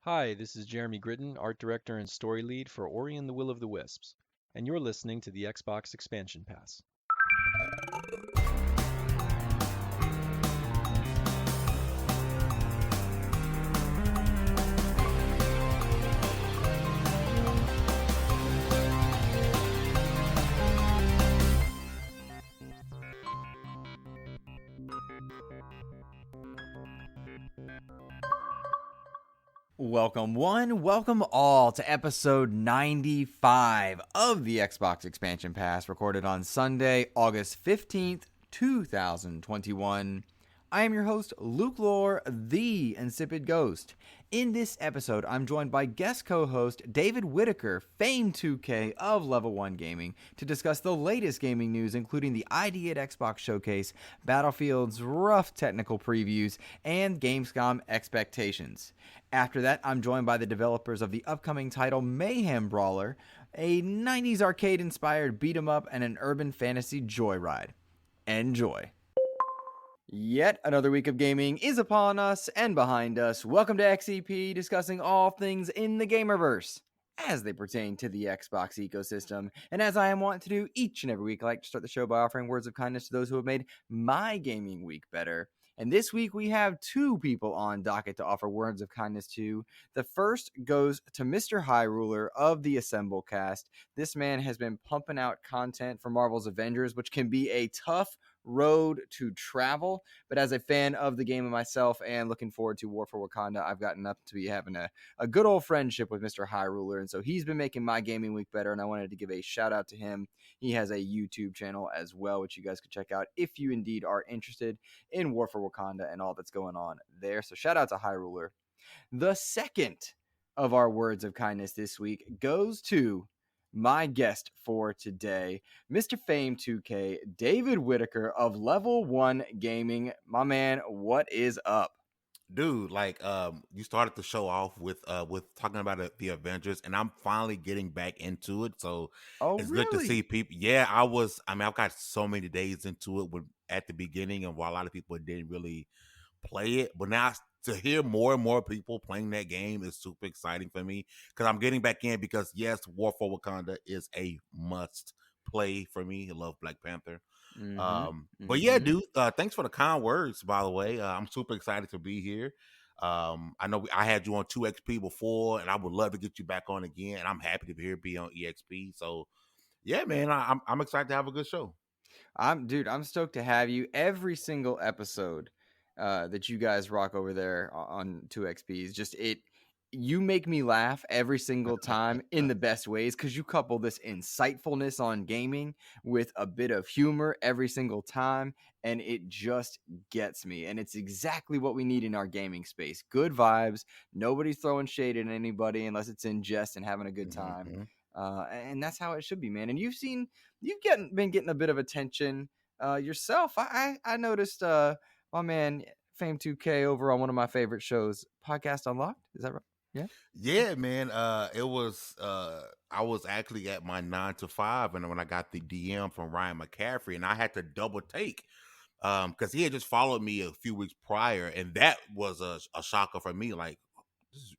Hi, this is Jeremy Gritton, Art Director and Story Lead for Ori and the Will of the Wisps, and you're listening to the Xbox Expansion Pass. Welcome one, welcome all to episode 95 of the Xbox Expansion Pass, recorded on Sunday, August 15th, 2021. I am your host, Luke Lohr, the InsipidGhost. In this episode, I'm joined by guest co-host David Whitaker, Fame2K of Level1Gaming, to discuss the latest gaming news, including the ID at Xbox Showcase, Battlefield's rough technical previews, and Gamescom expectations. After that, I'm joined by the developers of the upcoming title Mayhem Brawler, a 90s arcade-inspired beat-em-up and an urban fantasy joyride. Enjoy. Yet another week of gaming is upon us and behind us. Welcome to XEP, discussing all things in the gamerverse as they pertain to the Xbox ecosystem. And as I am wont to do each and every week, I like to start the show by offering words of kindness to those who have made my gaming week better. And this week we have two people on docket to offer words of kindness to. The first goes to Mr. High Ruler of the Assemble cast. This man has been pumping out content for Marvel's Avengers, which can be a tough road to travel, but as a fan of the game myself and looking forward to War for Wakanda, I've gotten up to be having a good old friendship with Mr. High Ruler, and so he's been making my gaming week better, and I wanted to give a shout out to him. He has a YouTube channel as well, which you guys could check out if you indeed are interested in War for Wakanda and all that's going on there. So shout out to High Ruler. The second of our words of kindness this week goes to my guest for today, Mr. Fame2K, David Whitaker of Level 1 Gaming. My man, what is up? Dude, you started the show off with talking about the Avengers, and I'm finally getting back into it. So Oh, it's good to really? see people. Yeah, I've got so many days into it at the beginning, and while a lot of people didn't really play it, but now to hear more and more people playing that game is super exciting for me because I'm getting back in. Because yes, War for Wakanda is a must play for me. I love Black Panther. But yeah, dude, thanks for the kind words, by the way. I'm super excited to be here. I know I had you on 2XP before, and I would love to get you back on again. And I'm happy to be on EXP. So yeah, man, I'm excited to have a good show. I'm stoked to have you. Every single episode that you guys rock over there on 2XP is you make me laugh every single time in the best ways because you couple this insightfulness on gaming with a bit of humor every single time, and it just gets me. And it's exactly what we need in our gaming space. Good vibes. Nobody's throwing shade at anybody unless it's in jest and having a good time. Mm-hmm. And that's how it should be, man. And been getting a bit of attention yourself. I noticed my man Fame2K over on one of my favorite shows, Podcast Unlocked. Is that right? Yeah. Yeah, man. It was I was actually at my 9 to 5, and when I got the DM from Ryan McCaffrey, and I had to double take because he had just followed me a few weeks prior, and that was a shocker for me. Like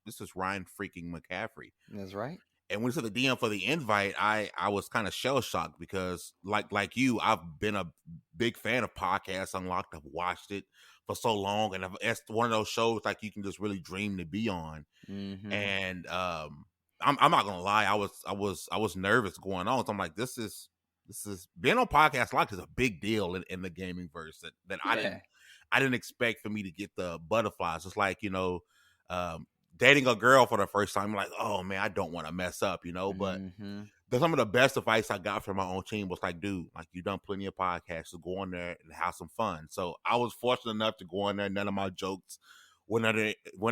this is Ryan freaking McCaffrey. That's right. And when we saw the DM for the invite, I was kind of shell shocked because like you, I've been a big fan of Podcasts Unlocked. I've watched it for so long, and it's one of those shows like you can just really dream to be on. Mm-hmm. And I'm not gonna lie, I was nervous going on. So I'm like, this is being on Podcast Unlocked is a big deal in the gaming verse that I didn't expect for me to get the butterflies. It's like dating a girl for the first time. I'm like, oh man, I don't want to mess up, But some of the best advice I got from my own team was like, dude, like you done plenty of podcasts, so go on there and have some fun. So I was fortunate enough to go on there. None of my jokes went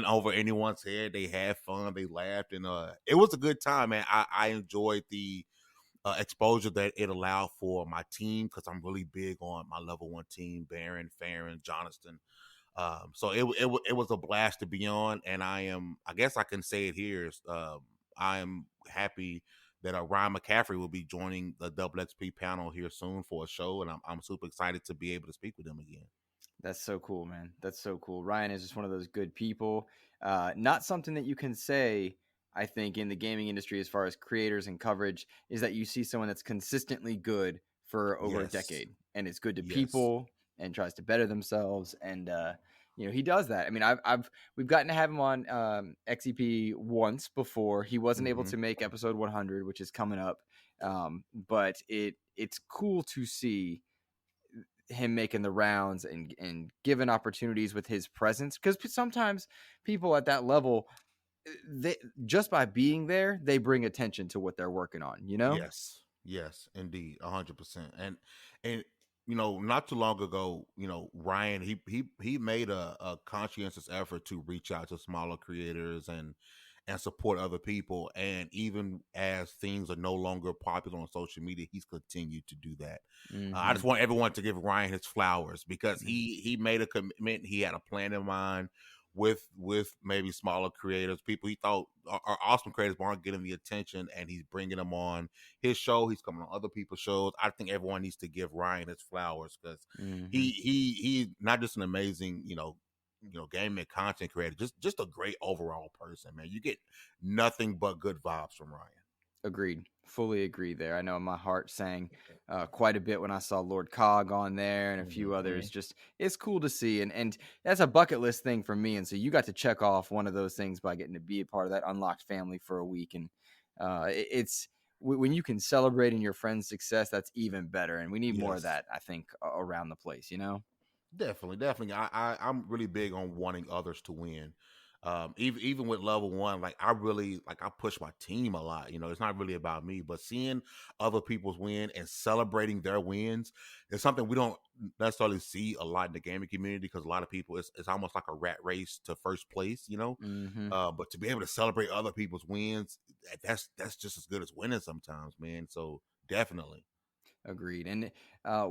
over anyone's head. They had fun, they laughed, and it was a good time, man. I enjoyed the exposure that it allowed for my team because I'm really big on my level 1 team, Baron, Farron, Jonathan. So it was a blast to be on, and I guess I can say it here. I am happy that Ryan McCaffrey will be joining the Double XP panel here soon for a show, and I'm super excited to be able to speak with him again. That's so cool, man. That's so cool. Ryan is just one of those good people. Not something that you can say, I think, in the gaming industry as far as creators and coverage, is that you see someone that's consistently good for over a Yes. decade and is good to Yes. people and tries to better themselves. And, he does that. I mean, we've gotten to have him on XEP once before. He wasn't able to make episode 100, which is coming up. But it's cool to see him making the rounds and given opportunities with his presence, because sometimes people at that level, they just by being there, they bring attention to what they're working on, Yes, yes, indeed, 100%. And not too long ago, Ryan he made a conscientious effort to reach out to smaller creators and support other people. And even as things are no longer popular on social media, he's continued to do that. I just want everyone to give Ryan his flowers, because he made a commitment. He had a plan in mind with maybe smaller creators, people he thought are awesome creators but aren't getting the attention, and he's bringing them on his show. He's coming on other people's shows. I think everyone needs to give Ryan his flowers, because he not just an amazing gaming content creator, just a great overall person, man. You get nothing but good vibes from Ryan. Agreed. Fully agree there. I know my heart sang quite a bit when I saw Lord Cog on there and a few others. Just, it's cool to see. And that's a bucket list thing for me. And so you got to check off one of those things by getting to be a part of that Unlocked family for a week. And it's when you can celebrate in your friend's success, that's even better. And we need more of that, I think, around the place, Definitely. I'm really big on wanting others to win. Even with level one, like I push my team a lot. It's not really about me, but seeing other people's win and celebrating their wins is something we don't necessarily see a lot in the gaming community, because a lot of people, it's almost like a rat race to first place. But to be able to celebrate other people's wins, that's just as good as winning sometimes, man. So definitely. Agreed. And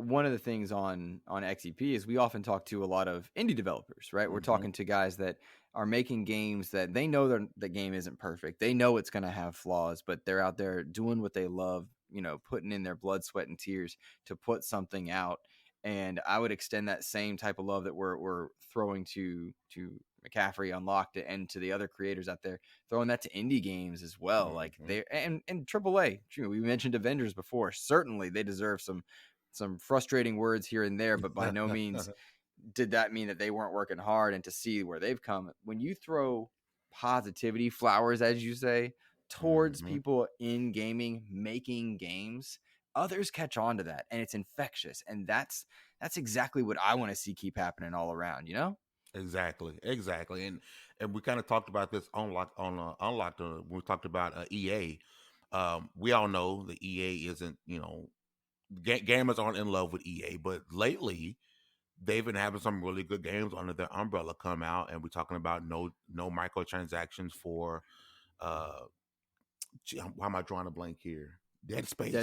one of the things on XEP is we often talk to a lot of indie developers, right? We're talking to guys that are making games that they know the game isn't perfect. They know it's going to have flaws, but they're out there doing what they love, putting in their blood, sweat, and tears to put something out. And I would extend that same type of love that we're throwing to McCaffrey Unlocked and to the other creators out there, throwing that to indie games as well. Like they and AAA. We mentioned Avengers before. Certainly they deserve some frustrating words here and there, but by no means did that mean that they weren't working hard. And to see where they've come, when you throw positivity, flowers, as you say, towards people in gaming, making games, others catch on to that, and it's infectious. And that's exactly what I want to see keep happening all around, Exactly. And we kind of talked about this on Unlocked when we talked about EA. We all know that EA isn't, gamers aren't in love with EA, but lately they've been having some really good games under their umbrella come out, and we're talking about no microtransactions for why am I drawing a blank here? Dead Space.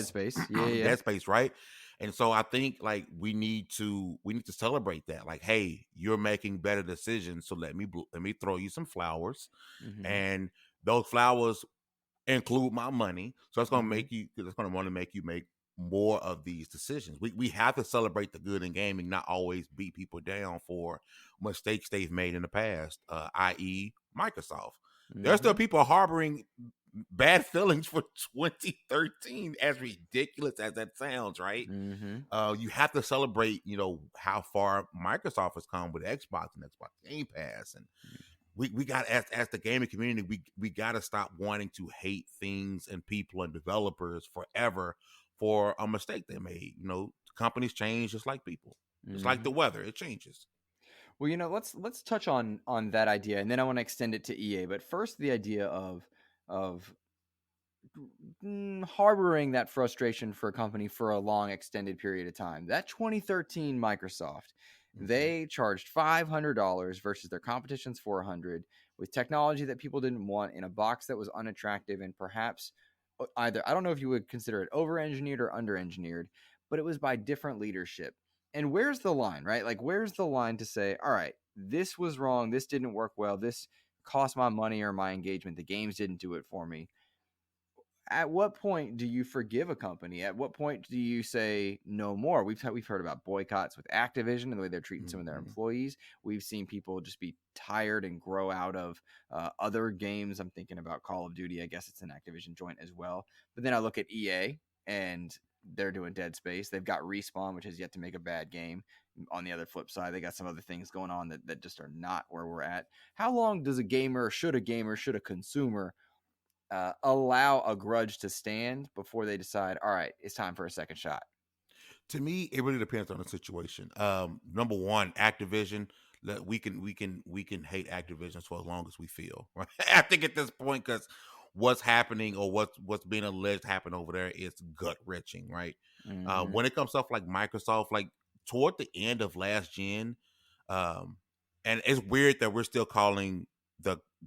Yeah. Dead Space, right? And so I think like we need to celebrate that. Like, hey, you're making better decisions, so let me throw you some flowers, and those flowers include my money. So it's gonna make you. It's gonna want to make you make more of these decisions. We have to celebrate the good in gaming, not always beat people down for mistakes they've made in the past, i.e., Microsoft. There's still people harboring bad feelings for 2013, as ridiculous as that sounds, right? You have to celebrate, how far Microsoft has come with Xbox and Xbox Game Pass, and we got, as the gaming community, we got to stop wanting to hate things and people and developers forever for a mistake they made. Companies change just like people. It's like the weather; it changes. Well, let's touch on that idea, and then I want to extend it to EA. But first, the idea of harboring that frustration for a company for a long, extended period of time. That 2013 Microsoft, they charged $500 versus their competition's $400 with technology that people didn't want in a box that was unattractive and perhaps either, I don't know if you would consider it over-engineered or under-engineered, but it was by different leadership. And where's the line, right? Like, where's the line to say, all right, this was wrong, this didn't work well, this cost my money or my engagement, the games didn't do it for me. at what point do you forgive a company? At what point do you say no more? We've heard about boycotts with Activision and the way they're treating some of their employees. We've seen people just be tired and grow out of other games. I'm thinking about Call of Duty. I guess it's an Activision joint as well. But then I look at EA and they're doing Dead Space. They've got Respawn, which has yet to make a bad game. On the other flip side, they got some other things going on that just are not where we're at. How long does should a consumer allow a grudge to stand before they decide, all right, it's time for a second shot? To me, it really depends on the situation. Number one, Activision. We can hate Activision for as long as we feel. Right? I think at this point, because what's happening or what's being alleged to happen over there is gut wrenching, right? When it comes to stuff like Microsoft, like toward the end of last gen, and it's weird that we're still calling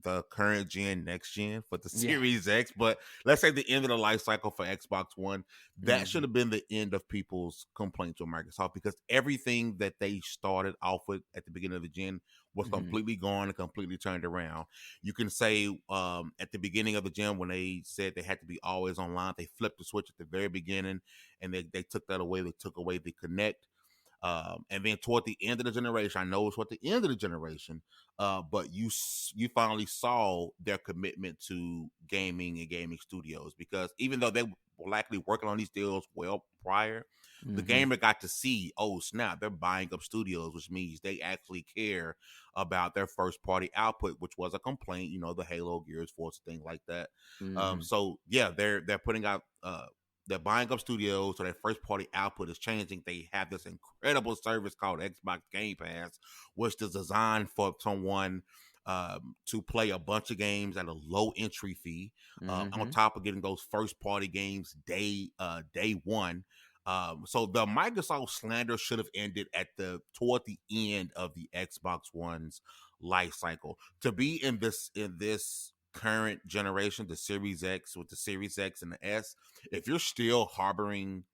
the current gen next gen for the Series X, but let's say the end of the life cycle for Xbox One, that should have been the end of people's complaints with Microsoft, because everything that they started off with at the beginning of the gen was completely gone and completely turned around. You can say at the beginning of the gen, when they said they had to be always online, they flipped the switch at the very beginning and they took that away. They took away the Connect. And then toward the end of the generation, I know it's toward the end of the generation, but you finally saw their commitment to gaming and gaming studios, because even though they were likely working on these deals well prior, the gamer got to see, oh snap, they're buying up studios, which means they actually care about their first party output, which was a complaint, the Halo, Gears, Forza, thing like that. So yeah, they're putting out they're buying up studios, so their first party output is changing. They have this incredible service called Xbox Game Pass, which is designed for someone to play a bunch of games at a low entry fee, on top of getting those first party games day one. So the Microsoft slander should have ended toward the end of the Xbox One's life cycle. To be in this current generation, the Series X, with the Series X and the S, if you're still harboring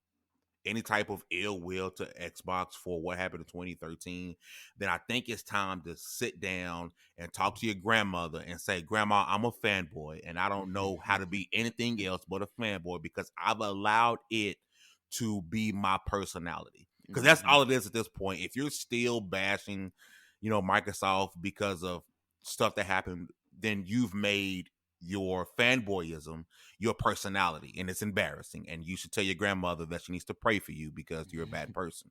any type of ill will to Xbox for what happened in 2013, then I think it's time to sit down and talk to your grandmother and say, Grandma, I'm a fanboy and I don't know how to be anything else but a fanboy, because I've allowed it to be my personality. Because that's all it is at this point. If you're still bashing, Microsoft because of stuff that happened, then you've made your fanboyism your personality, and it's embarrassing, and you should tell your grandmother that she needs to pray for you because you're a bad person.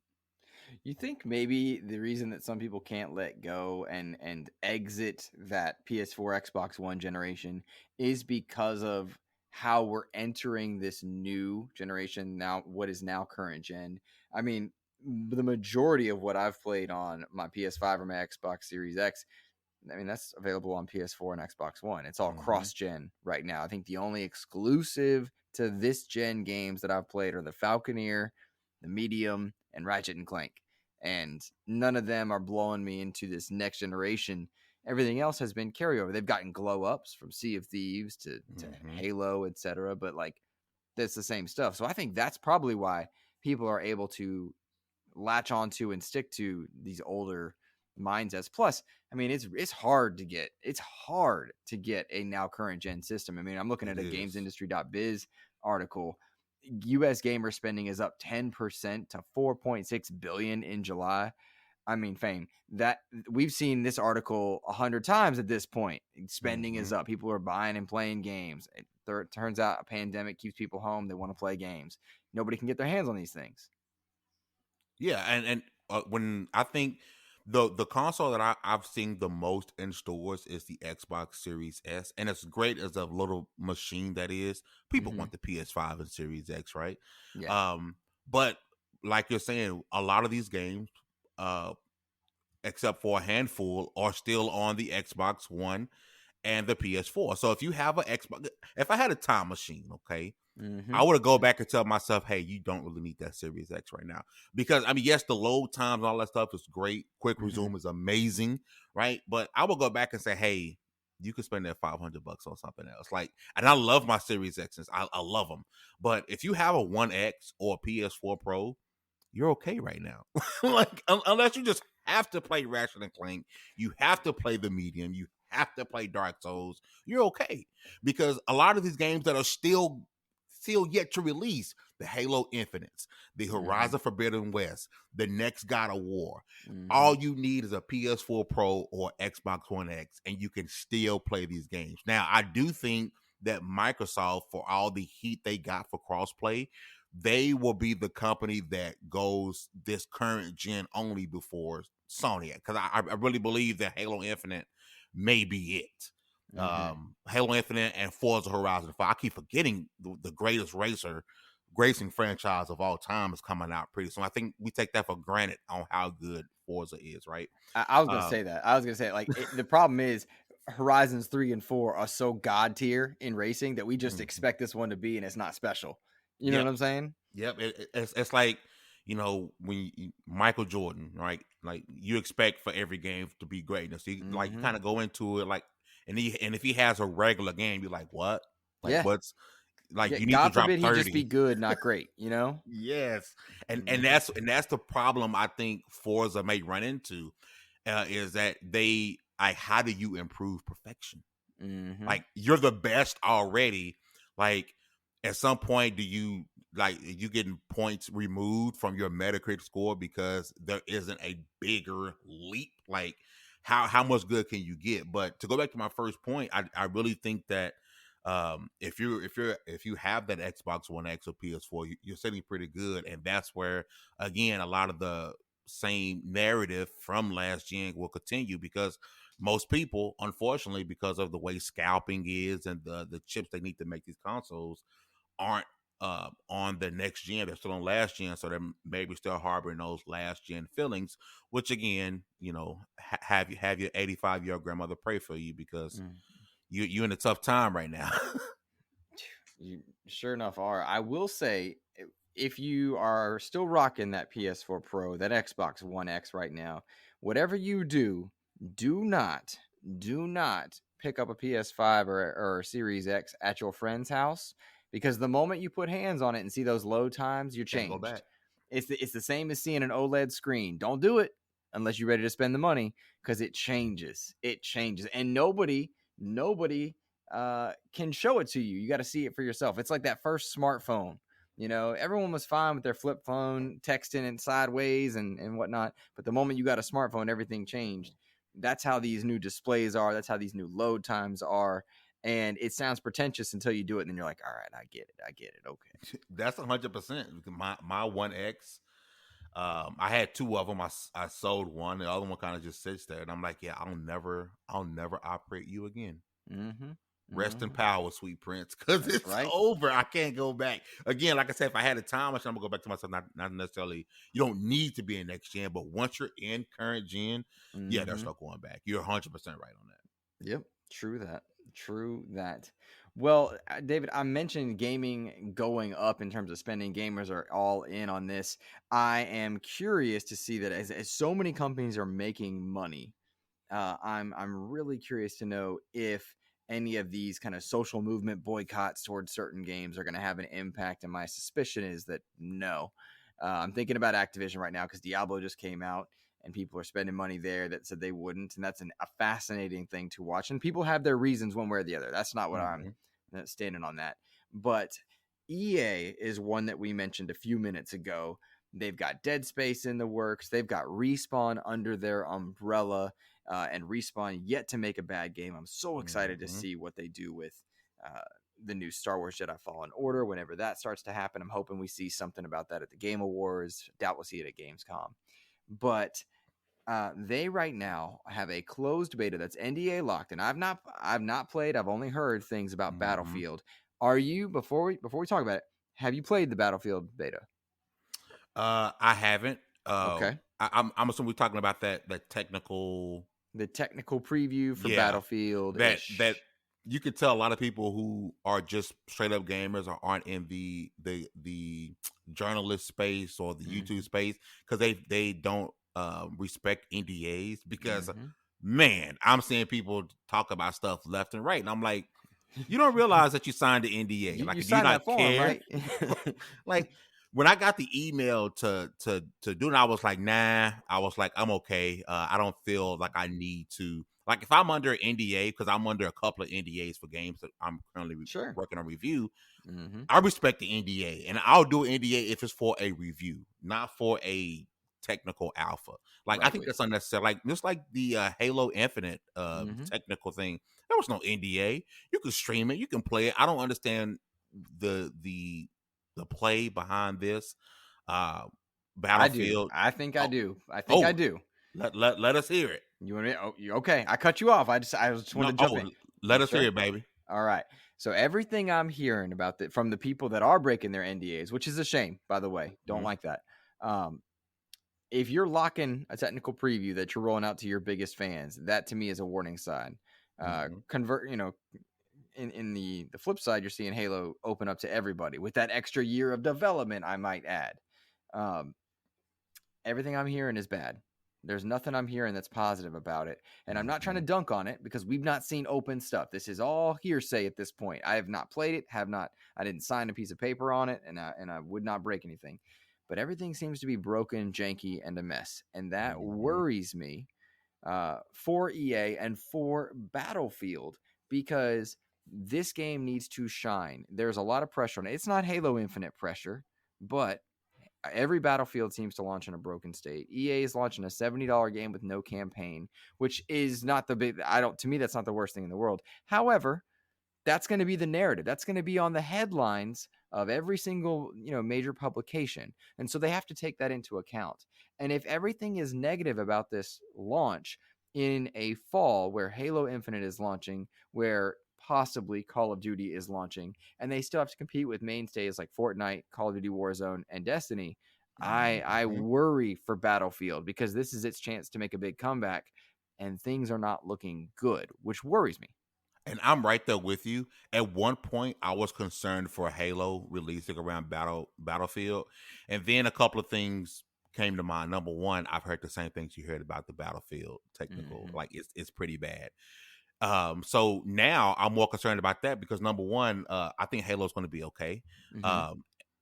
You think maybe the reason that some people can't let go and exit that PS4 Xbox One generation is because of how we're entering this new generation now, what is now current gen? I mean, the majority of what I've played on my PS5 or my Xbox Series X, I mean, that's available on PS4 and Xbox One. It's all cross-gen right now. I think the only exclusive to this gen games that I've played are the Falconeer, the Medium, and Ratchet and Clank. And none of them are blowing me into this next generation. Everything else has been carryover. They've gotten glow-ups from Sea of Thieves to Halo, etc. But, that's the same stuff. So I think that's probably why people are able to latch onto and stick to these older mindsets. Plus, I mean, it's hard to get a now current gen system. I mean, I'm looking at a gamesindustry.biz article. US gamer spending is up 10% to 4.6 billion in July. I mean, Fame, that we've seen this article 100 times at this point. Spending is up. People are buying and playing games. It turns out a pandemic keeps people home. They want to play games. Nobody can get their hands on these things. Yeah, and when I think the console that I've seen the most in stores is the Xbox Series S, and as great as a little machine that is, people want the PS5 and Series X, right? Yeah. But like you're saying, a lot of these games, except for a handful, are still on the Xbox One and the PS4. So if you have an Xbox, if I had a time machine, okay, I would have go back and tell myself, hey, you don't really need that Series X right now. Because, I mean, yes, the load times and all that stuff is great. Quick resume is amazing, right? But I will go back and say, hey, you could spend that $500 on something else. And I love my Series X's. I love them. But if you have a 1X or a PS4 Pro, you're okay right now. Unless you just have to play Ratchet and Clank, you have to play the Medium, you have to play Dark Souls, you're okay. Because a lot of these games that are still still yet to release the Halo Infinites, the Horizon Forbidden West, the next God of War. All you need is a PS4 Pro or Xbox One X, and you can still play these games. Now, I do think that Microsoft, for all the heat they got for crossplay, they will be the company that goes this current gen only before Sony, because I really believe that Halo Infinite may be it. Halo Infinite and Forza Horizon 5. I keep forgetting the greatest racing franchise of all time is coming out pretty soon. I think we take that for granted on how good Forza is, right? I was gonna say that. I was gonna say, like, the problem is Horizons 3 and 4 are so god tier in racing that we just expect this one to be, and it's not special. You know what I'm saying? Yep. It's like, when Michael Jordan, right? Like, you expect for every game to be greatness. So you kind of go into it like, and if he has a regular game, you're like, what? Like, what's like? You need God to drop forbid 30. he just be good, not great. Yes, and that's the problem I think Forza may run into, is that how do you improve perfection? Like, you're the best already. Like, at some point, you getting points removed from your Metacritic score because there isn't a bigger leap? Like, how much good can you get? But to go back to my first point, I really think that if you have that Xbox One X or PS4, you're sitting pretty good, and that's where, again, a lot of the same narrative from last gen will continue, because most people, unfortunately, because of the way scalping is and the chips they need to make these consoles, aren't on the next gen. They're still on last gen, so they're maybe still harboring those last gen feelings, which, again, have your 85-year-old grandmother pray for you, because you're in a tough time right now. You sure enough are. I will say, if you are still rocking that PS4 Pro, that Xbox One X right now, whatever you do not pick up a PS5 or Series X at your friend's house, because the moment you put hands on it and see those load times, you're changed. Go back. It's the same as seeing an OLED screen. Don't do it unless you're ready to spend the money, because it changes. And nobody can show it to you. You got to see it for yourself. It's like that first smartphone. Everyone was fine with their flip phone, texting it sideways and whatnot. But the moment you got a smartphone, everything changed. That's how these new displays are. That's how these new load times are. And it sounds pretentious until you do it, and then you're like, all right, I get it. Okay. That's 100%. My One X, I had two of them. I sold one. The other one kind of just sits there, and I'm like, yeah, I'll never operate you again. Rest in power, sweet prince, because it's over. I can't go back. Again, like I said, if I had a time machine, I'm gonna go back to myself. Not necessarily. You don't need to be in next gen, but once you're in current gen, there's no going back. You're 100% right on that. Yep, true that. Well, David, I mentioned gaming going up in terms of spending. Gamers are all in on this. I am curious to see that as so many companies are making money. I'm really curious to know if any of these kind of social movement boycotts towards certain games are going to have an impact. And my suspicion is that no. I'm thinking about Activision right now because Diablo just came out and people are spending money there that said they wouldn't. And that's a fascinating thing to watch. And people have their reasons one way or the other. That's not what I'm standing on that. But EA is one that we mentioned a few minutes ago. They've got Dead Space in the works. They've got Respawn under their umbrella. And Respawn yet to make a bad game. I'm so excited to see what they do with the new Star Wars Jedi Fallen Order whenever that starts to happen. I'm hoping we see something about that at the Game Awards. Doubt we'll see it at Gamescom. But they right now have a closed beta that's NDA locked, and I've not played. I've only heard things about Battlefield. Are you, before we talk about it, have you played the Battlefield beta? I haven't. Okay. I'm assuming we're talking about that technical. The technical preview for Battlefield. That you could tell a lot of people who are just straight up gamers or aren't in the journalist space or the YouTube space, because they don't respect NDAs, because man, I'm seeing people talk about stuff left and right, and I'm like, you don't realize that you signed the NDA. Like, you do you not form, care? right? Like, when I got the email to do it, I was like, nah. I was like, I'm okay. I don't feel like I need to Like if I'm under an NDA, because I'm under a couple of NDAs for games that I'm currently working on review, I respect the NDA, and I'll do an NDA if it's for a review, not for a technical alpha. Like I think that's unnecessary. Like just like the Halo Infinite technical thing, there was no NDA. You can stream it, you can play it. I don't understand the play behind this. Battlefield. I think I do. I do. Let us hear it. You want me? Oh, okay. I cut you off. I just want to jump in. Let us hear it, baby. All right. So everything I'm hearing about from the people that are breaking their NDAs, which is a shame, by the way, don't like that. If you're locking a technical preview that you're rolling out to your biggest fans, that to me is a warning sign. Convert, in the flip side, you're seeing Halo open up to everybody with that extra year of development, I might add. Everything I'm hearing is bad. There's nothing I'm hearing that's positive about it. And I'm not trying to dunk on it because we've not seen open stuff. This is all hearsay at this point. I have not played it, I didn't sign a piece of paper on it, and I would not break anything. But everything seems to be broken, janky, and a mess. And that worries me for EA and for Battlefield, because this game needs to shine. There's a lot of pressure on it. It's not Halo Infinite pressure, but every Battlefield seems to launch in a broken state. EA is launching a $70 game with no campaign, which is not the big. To me, that's not the worst thing in the world. However, that's going to be the narrative. That's going to be on the headlines of every single, major publication. And so they have to take that into account. And if everything is negative about this launch in a fall where Halo Infinite is launching, where possibly Call of Duty is launching, and they still have to compete with mainstays like Fortnite, Call of Duty Warzone, and Destiny, I worry for Battlefield, because this is its chance to make a big comeback, and things are not looking good, which worries me. And I'm right there with you. At one point, I was concerned for Halo releasing around Battlefield. And then a couple of things came to mind. Number one, I've heard the same things you heard about the Battlefield technical. Like, it's pretty bad. So now I'm more concerned about that because, number one, I think Halo's going to be okay.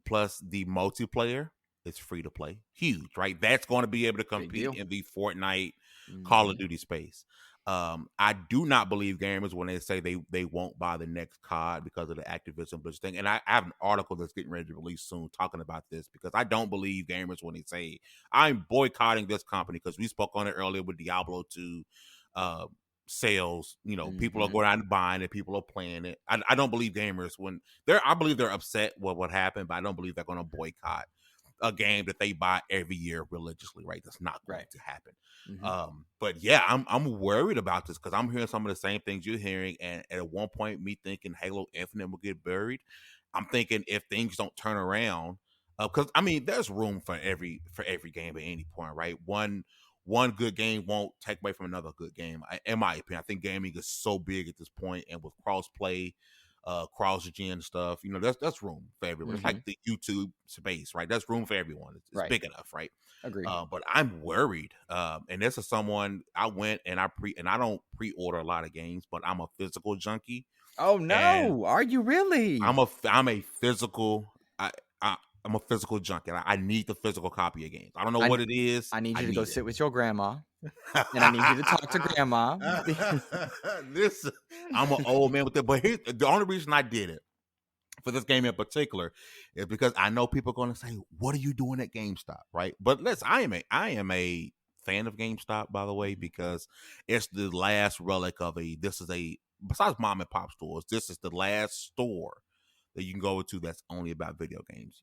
Plus, the multiplayer is free to play. Huge, right? That's going to be able to compete in the Fortnite, Call of Duty space. I do not believe gamers when they say they won't buy the next COD because of the Activision Blizzard thing. And I have an article that's getting ready to release soon talking about this, because I don't believe gamers when they say I'm boycotting this company, because we spoke on it earlier with Diablo 2 sales. People are going out and buying it, people are playing it. I don't believe gamers I believe they're upset with what happened, but I don't believe they're going to boycott a game that they buy every year religiously, right? That's not going to happen. But yeah, I'm worried about this because I'm hearing some of the same things you're hearing, and at one point, me thinking Halo Infinite will get buried. I'm thinking if things don't turn around, because there's room for every game at any point, right? One good game won't take away from another good game. In my opinion, I think gaming is so big at this point, and with cross-play, cross-gen stuff, that's room for everyone. It's like the YouTube space, right? That's room for everyone. It's big enough, right? Agreed. But I'm worried, and this is someone I went and I don't pre-order a lot of games, but I'm a physical junkie. Oh no, are you really? I'm a physical. I'm a physical junkie. I need the physical copy of games. I don't know what it is. I need you to go sit with your grandma, and I need you to talk to grandma. Listen, I'm an old man with it, but the only reason I did it for this game in particular is because I know people are going to say, "What are you doing at GameStop?" Right? But listen, I am a fan of GameStop, by the way, because it's the last relic of besides mom and pop stores, this is the last store that you can go to that's only about video games.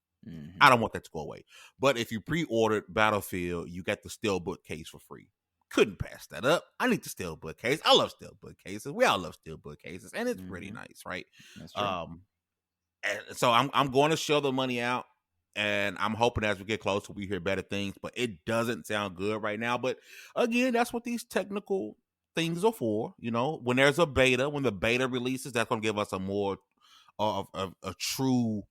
I don't want that to go away. But if you pre-ordered Battlefield, you got the Steelbook case for free. Couldn't pass that up. I need the Steelbook case. I love Steelbook cases. We all love Steelbook cases, and it's pretty nice, right? That's true. And so I'm going to shell the money out, and I'm hoping as we get closer, we hear better things. But it doesn't sound good right now. But again, that's what these technical things are for. When there's a beta, when the beta releases, that's going to give us a more of a true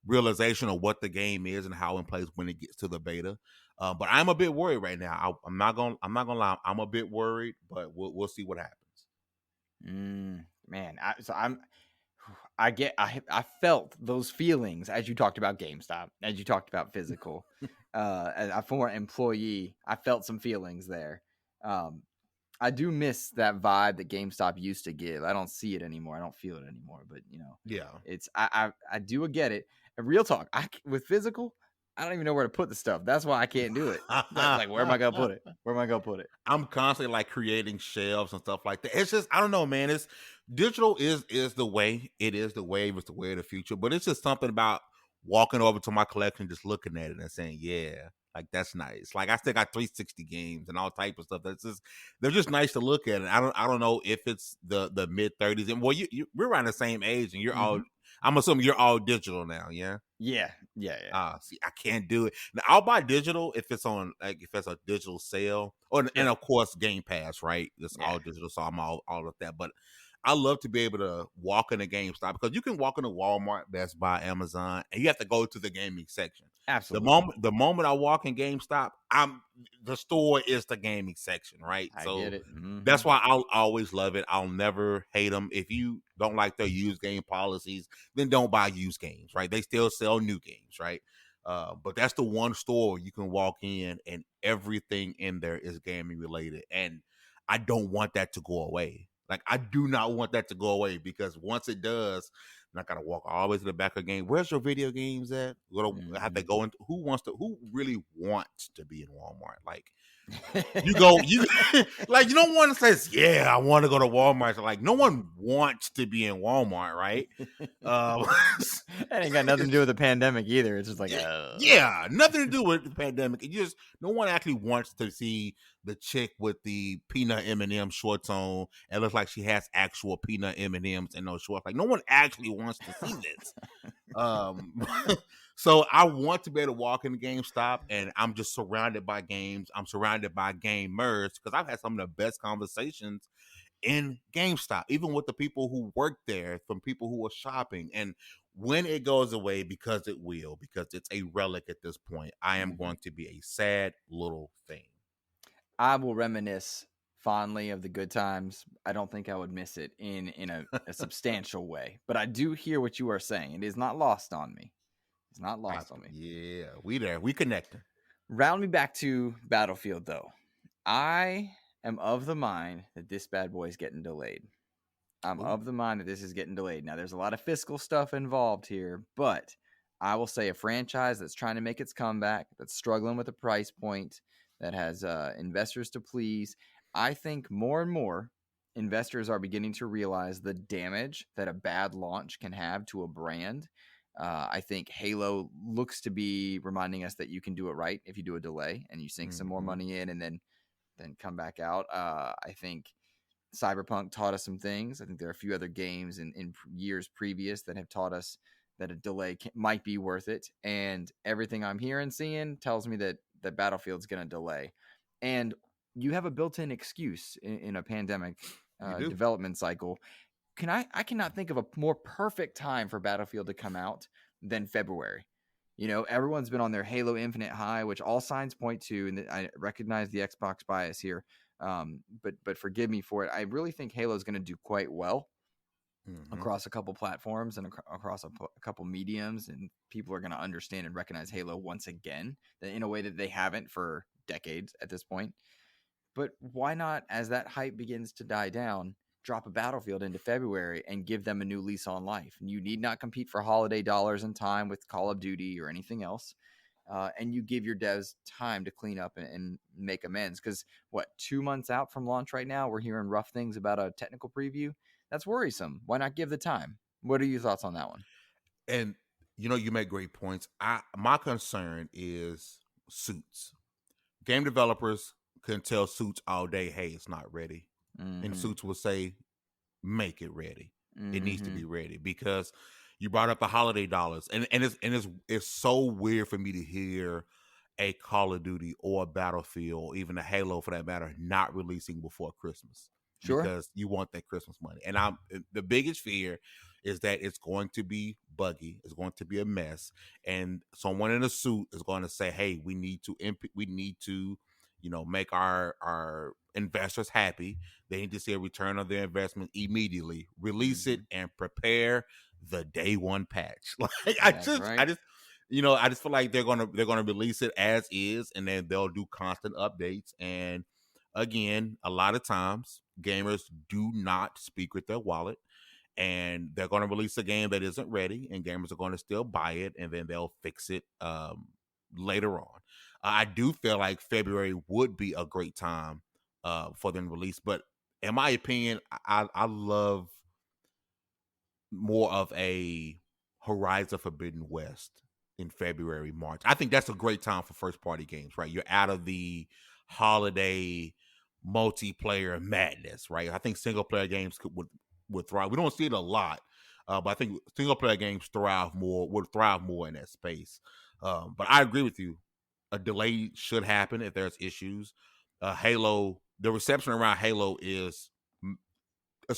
realization of what the game is and how it plays when it gets to the beta. But I'm a bit worried right now. I'm not gonna lie. I'm a bit worried, but we'll see what happens. Man, I felt those feelings as you talked about GameStop, as you talked about physical. As a former employee, I felt some feelings there. I do miss that vibe that GameStop used to give. I don't see it anymore. I don't feel it anymore. But Yeah. it's I do get it. And real talk, with physical, I don't even know where to put the stuff. That's why I can't do it. Like, where am I gonna put it? Where am I gonna put it? I'm constantly like creating shelves and stuff like that. It's just, I don't know, man. It's digital is the way. It is the wave. It's the way of the future. But it's just something about walking over to my collection, just looking at it and saying, yeah, like that's nice. Like I still got 360 games and all type of stuff. They're just nice to look at. And I don't know if it's the mid 30s. And well, we're around the same age, and you're all. I'm assuming you're all digital now, yeah. Yeah. See, I can't do it. Now, I'll buy digital if it's on, like, if it's a digital sale, and of course Game Pass, right? It's all digital, so I'm all of that. But I love to be able to walk in a GameStop, because you can walk into Walmart, Best Buy, Amazon, and you have to go to the gaming section. Absolutely. The moment I walk in GameStop, the store is the gaming section, right? I get it. That's why I'll always love it. I'll never hate them. If you don't like their used game policies, then don't buy used games, right? They still sell new games, right? But that's the one store you can walk in and everything in there is gaming related. And I don't want that to go away. Like, I do not want that to go away, because once it does, then I gotta walk all the way to the back of the game. Where's your video games at? Have to go into who really wants to be in Walmart? Like, you like, you don't want to say, yeah, I want to go to Walmart. So, like, no one wants to be in Walmart, right? That ain't got nothing to do with the pandemic either. It's just like, yeah, nothing to do with the pandemic. No one actually wants to see the chick with the peanut M&M shorts on and looks like she has actual peanut M&Ms in those shorts. Like, no one actually wants to see this. So I want to be able to walk in the GameStop, and I'm just surrounded by games. I'm surrounded by gamers, because I've had some of the best conversations in GameStop, even with the people who work there, from people who are shopping. And when it goes away, because it will, because it's a relic at this point, I am going to be a sad little thing. I will reminisce fondly of the good times. I don't think I would miss it in a substantial way. But I do hear what you are saying. It is not lost on me. It's not lost on me. Yeah, we connecting. Round me back to Battlefield, though. I am of the mind that this bad boy is getting delayed. I'm of the mind that this is getting delayed. Now, there's a lot of fiscal stuff involved here, but I will say a franchise that's trying to make its comeback, that's struggling with a price point, that has investors to please. I think more and more investors are beginning to realize the damage that a bad launch can have to a brand. I think Halo looks to be reminding us that you can do it right if you do a delay and you sink some more money in and then come back out. I think Cyberpunk taught us some things. I think there are a few other games in years previous that have taught us that a delay might be worth it. And everything I'm hearing, seeing tells me that Battlefield's going to delay. And you have a built-in excuse in a pandemic development cycle. I cannot think of a more perfect time for Battlefield to come out than February. Everyone's been on their Halo Infinite high, which all signs point to, and I recognize the Xbox bias here, but forgive me for it. I really think Halo is going to do quite well across a couple platforms and across a couple mediums, and people are going to understand and recognize Halo once again in a way that they haven't for decades at this point. But why not, as that hype begins to die down, drop a Battlefield into February and give them a new lease on life? And you need not compete for holiday dollars and time with Call of Duty or anything else. And you give your devs time to clean up and make amends. Because 2 months out from launch right now, we're hearing rough things about a technical preview. That's worrisome. Why not give the time? What are your thoughts on that one? And you make great points. My concern is Suits. Game developers can tell Suits all day, hey, it's not ready. And Suits will say, make it ready. It needs to be ready, because you brought up the holiday dollars, and it's so weird for me to hear a Call of Duty or a Battlefield, or even a Halo for that matter, not releasing before Christmas. Sure. Because you want that Christmas money. And the biggest fear is that it's going to be buggy, it's going to be a mess, and someone in a suit is going to say, hey, we need to make our investors happy. They need to see a return on their investment immediately. Release it and prepare the day one patch. I just feel like they're gonna release it as is, and then they'll do constant updates. And again, a lot of times gamers do not speak with their wallet, and they're going to release a game that isn't ready, and gamers are going to still buy it, and then they'll fix it later on. I do feel like February would be a great time for them to release, but in my opinion, I love more of a Horizon Forbidden West in February, March. I think that's a great time for first party games, right? You're out of the holiday multiplayer madness, right? I think single player games would thrive. We don't see it a lot, but I think single player games would thrive more in that space. But I agree with you. A delay should happen if there's issues. Halo, the reception around Halo it's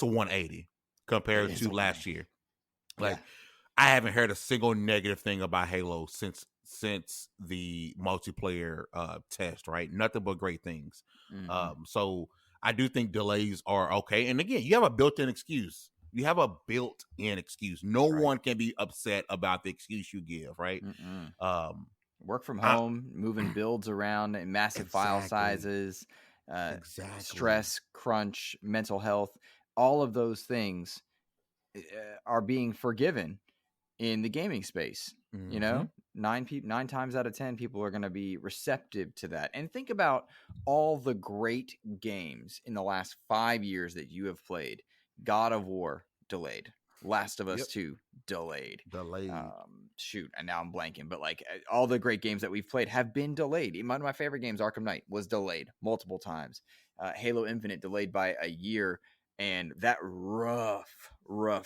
a 180 compared to last year. Like, I haven't heard a single negative thing about Halo since the multiplayer test, right? Nothing but great things. So I do think delays are okay. And again, you have a built-in excuse. No one can be upset about the excuse you give, right? Work from home, moving builds around in massive file sizes, stress, crunch, mental health, all of those things are being forgiven in the gaming space. You know, 9 times out of 10 people are going to be receptive to that. And think about all the great games in the last 5 years that you have played. God of War delayed. Last of Us 2 delayed. Shoot, and now I'm blanking, but like all the great games that we've played have been delayed. One of my favorite games, Arkham Knight, was delayed multiple times. Halo Infinite delayed by a year, and that rough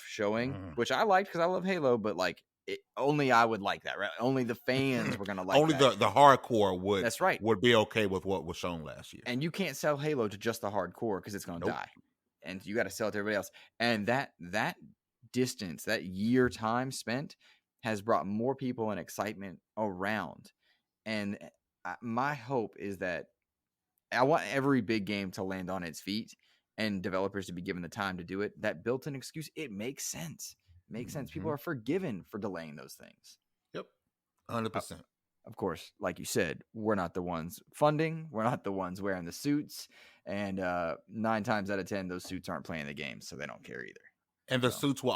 showing, which I liked because I love Halo, but like only I would like that, right? Only the fans were gonna like only that. the hardcore would. That's right. Would be okay with what was shown last year. And you can't sell Halo to just the hardcore because it's gonna die, and you got to sell it to everybody else. And that distance, that year time spent, has brought more people and excitement around. And my hope is that I want every big game to land on its feet and developers to be given the time to do it. That built-in excuse, it makes sense. Sense. People are forgiven for delaying those things. Yep, 100%. Of course, like you said, we're not the ones funding. We're not the ones wearing the suits. And 9 times out of 10, those suits aren't playing the game, so they don't care either. And the suits will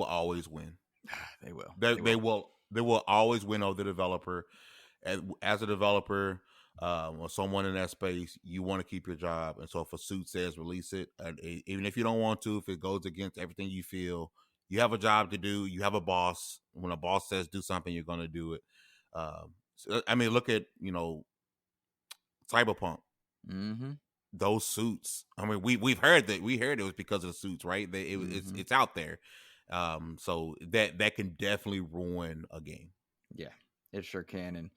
always win. They will. They will always win over the developer. As a developer, or someone in that space, you want to keep your job, and so if a suit says release it, even if you don't want to, if it goes against everything you feel, you have a job to do. You have a boss. When a boss says do something, you're going to do it. So, I mean, look at Cyberpunk. Those suits. I mean, we've heard that. We heard it was because of the suits, right? It's out there. So that can definitely ruin a game. Yeah, it sure can. And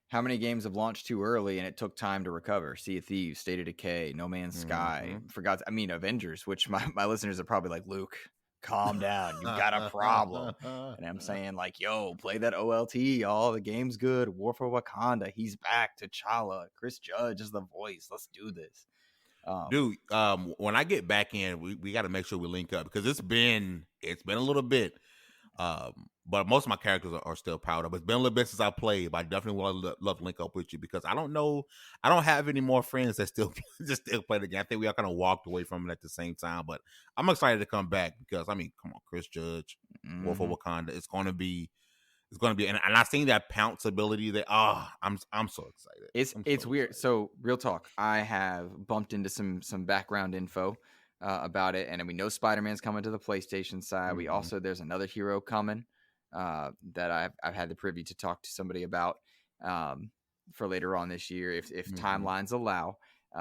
how many games have launched too early and it took time to recover? Sea of Thieves, State of Decay, No Man's Sky. Avengers, which my listeners are probably like, Luke, calm down. You got a problem. And I'm saying, like, yo, play that OLT, y'all. The game's good. War for Wakanda. He's back. T'Challa. Chris Judge is the voice. Let's do this. Dude, when I get back in, we got to make sure we link up because it's been a little bit. But most of my characters are still powered up. It's been a little bit since I played, but I definitely would love to link up with you because I don't have any more friends that still play the game. I think we all kind of walked away from it at the same time, but I'm excited to come back because I mean, come on, Chris Judge, War for Wakanda. It's gonna be, and I seen that pounce ability that I'm so excited. It's weird. Excited. So real talk, I have bumped into some background info about it, and we know Spider-Man's coming to the PlayStation side. We also, there's another hero coming that I've had the privy to talk to somebody about for later on this year if timelines allow.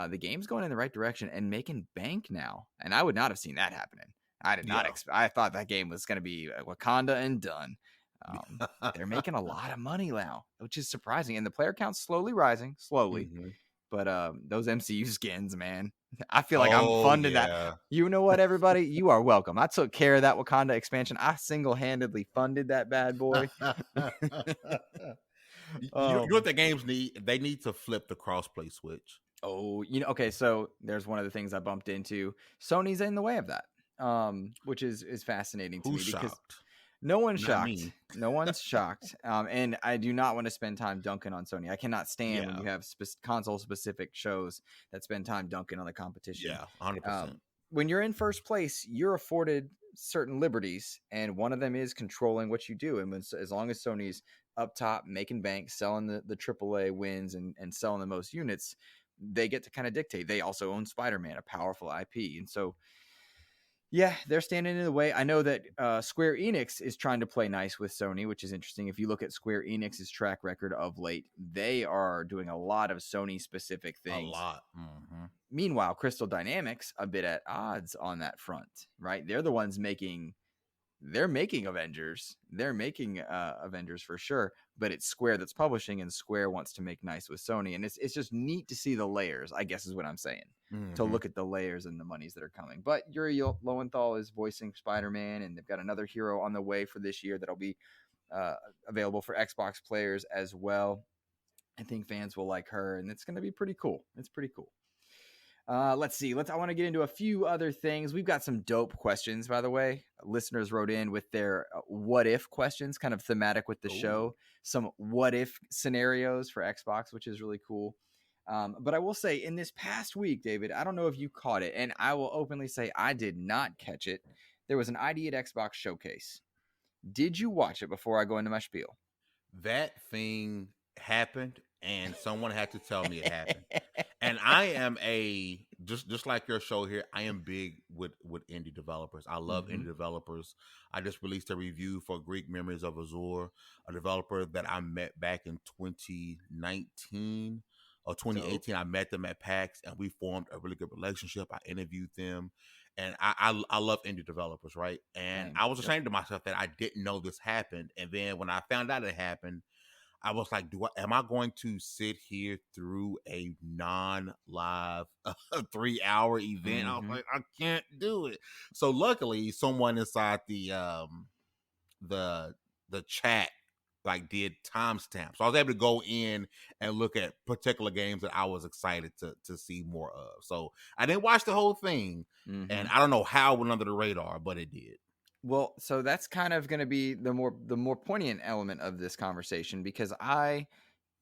The game's going in the right direction and making bank now, and I would not have seen that happening. I did not expect. I thought that game was going to be Wakanda and done. They're making a lot of money now, which is surprising, and the player count's slowly rising, but those MCU skins, man, I feel like I'm funding that. You know what, everybody? You are welcome. I took care of that Wakanda expansion. I single-handedly funded that bad boy. You know what the games need? They need to flip the crossplay switch. Oh, okay, so there's one of the things I bumped into. Sony's in the way of that, which is fascinating to me. Who's shocked? No one's Not shocked. me. No one's shocked. And I do not want to spend time dunking on Sony. I cannot stand when you have console-specific shows that spend time dunking on the competition. Yeah, 100%. When you're in first place, you're afforded certain liberties, and one of them is controlling what you do. And as long as Sony's up top, making bank, selling the AAA wins and selling the most units, they get to kind of dictate. They also own Spider-Man, a powerful IP. And so, yeah, they're standing in the way. I know that Square Enix is trying to play nice with Sony, which is interesting. If you look at Square Enix's track record of late, they are doing a lot of Sony-specific things. A lot. Mm-hmm. Meanwhile, Crystal Dynamics a bit at odds on that front, right? They're the ones making Avengers. They're making Avengers for sure, but it's Square that's publishing, and Square wants to make nice with Sony. And it's just neat to see the layers, I guess is what I'm saying, to look at the layers and the monies that are coming. But Yuri Lowenthal is voicing Spider-Man, and they've got another hero on the way for this year that'll be available for Xbox players as well. I think fans will like her, and it's going to be pretty cool. It's pretty cool. Let's see. I want to get into a few other things. We've got some dope questions, by the way. Listeners wrote in with their what if questions, kind of thematic with the show. Some what if scenarios for Xbox, which is really cool. But I will say, in this past week, David, I don't know if you caught it, and I will openly say I did not catch it. There was an ID at Xbox showcase. Did you watch it before I go into my spiel? That thing happened, and someone had to tell me it happened. And I am just like your show here, I am big with indie developers. I love indie developers. I just released a review for Greek Memories of Azure, a developer that I met back in 2019 or 2018. Dope. I met them at PAX, and we formed a really good relationship. I interviewed them, and I love indie developers, right? And I was ashamed of myself that I didn't know this happened. And then when I found out it happened, I was like, am I going to sit here through a non-live 3-hour event? I was like, I can't do it. So luckily, someone inside the chat like did timestamps. So I was able to go in and look at particular games that I was excited to see more of. So I didn't watch the whole thing, and I don't know how it went under the radar, but it did. Well, so that's kind of going to be the more poignant element of this conversation, because I'm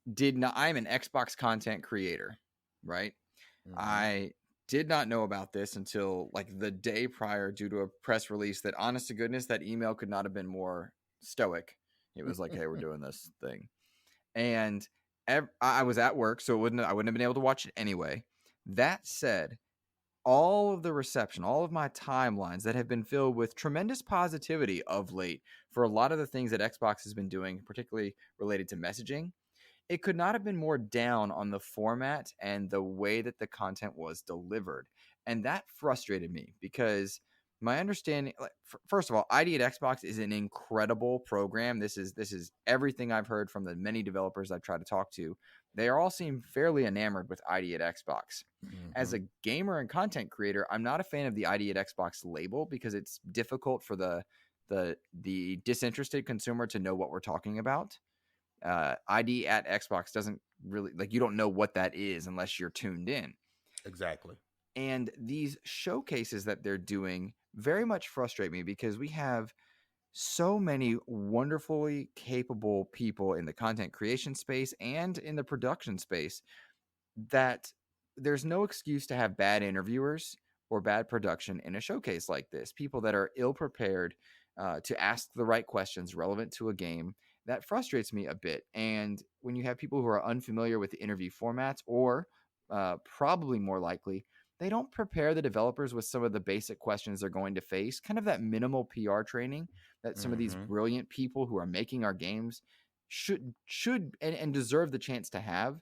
an Xbox content creator, right? I did not know about this until like the day prior due to a press release that, honest to goodness, that email could not have been more stoic. It was like, hey, we're doing this thing. And I was at work, so I wouldn't have been able to watch it anyway. That said, all of the reception, all of my timelines that have been filled with tremendous positivity of late for a lot of the things that Xbox has been doing, particularly related to messaging, it could not have been more down on the format and the way that the content was delivered. And that frustrated me, because my understanding, first of all, ID at Xbox is an incredible program. This is everything I've heard from the many developers I've tried to talk to. They all seem fairly enamored with ID at Xbox. As a gamer and content creator, I'm not a fan of the ID at Xbox label, because it's difficult for the disinterested consumer to know what we're talking about. ID at Xbox doesn't really, like, you don't know what that is unless you're tuned in. Exactly. And these showcases that they're doing very much frustrate me, because we have so many wonderfully capable people in the content creation space and in the production space that there's no excuse to have bad interviewers or bad production in a showcase like this. People that are ill prepared to ask the right questions relevant to a game. That frustrates me a bit. And when you have people who are unfamiliar with the interview formats, or probably more likely, they don't prepare the developers with some of the basic questions they're going to face, kind of that minimal PR training that some of these brilliant people who are making our games should and deserve the chance to have.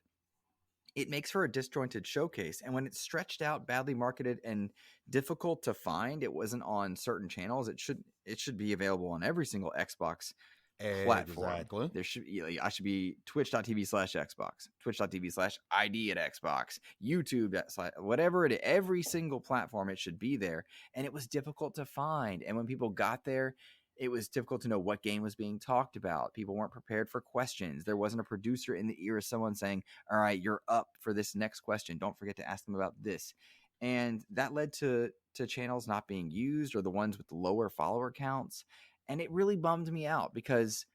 It makes for a disjointed showcase. And when it's stretched out, badly marketed, and difficult to find, it wasn't on certain channels. It should be available on every single Xbox platform. Exactly. There should I should be twitch.tv/Xbox, twitch.tv/ID at Xbox, YouTube, whatever it is, every single platform, it should be there. And it was difficult to find. And when people got there, it was difficult to know what game was being talked about. People weren't prepared for questions. There wasn't a producer in the ear of someone saying, all right, you're up for this next question. Don't forget to ask them about this. And that led to channels not being used, or the ones with lower follower counts. And it really bummed me out because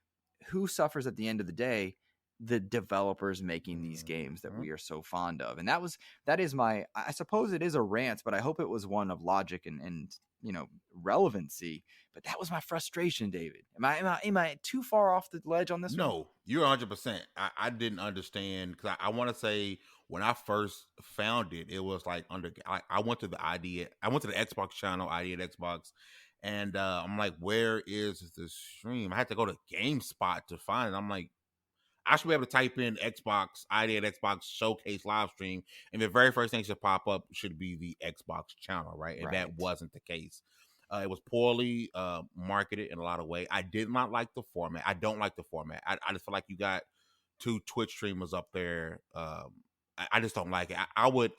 who suffers at the end of the day? The developers making these games that we are so fond of. And that is my, I suppose it is a rant, but I hope it was one of logic and relevancy. But that was my frustration, David. Am I too far off the ledge on this one? No, you're 100%. I didn't understand because I want to say when I first found it, it was like I went to the Xbox channel, ID at Xbox, and I'm like, where is the stream? I had to go to GameSpot to find it. I'm like, I should be able to type in Xbox ID at Xbox Showcase live stream, and the very first thing that should pop up should be the Xbox channel, right? And that wasn't the case. It was poorly marketed in a lot of ways. I did not like the format. I don't like the format. I just feel like you got two Twitch streamers up there. I just don't like it. I would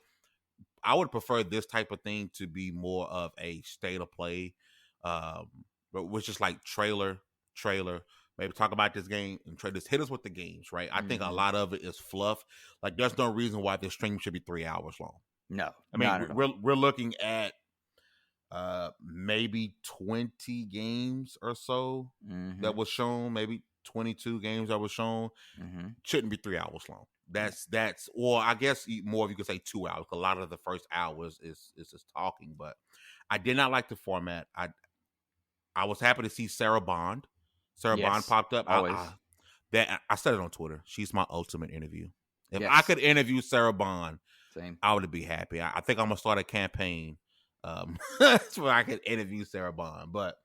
prefer this type of thing to be more of a state of play, but which is like trailer. Maybe talk about this game and just hit us with the games, right? I think a lot of it is fluff. Like, there's no reason why this stream should be 3 hours long. No, I mean, we're looking at maybe 20 games or so that was shown, maybe 22 games that was shown. Shouldn't be 3 hours long. That's or I guess more if you could say 2 hours. A lot of the first hours is just talking, but I did not like the format. I was happy to see Sarah Bond. Bond popped up. Always. I said it on Twitter. She's my ultimate interview. If Yes. I could interview Sarah Bond, Same. I would be happy. I think I'm gonna start a campaign so I could interview Sarah Bond. But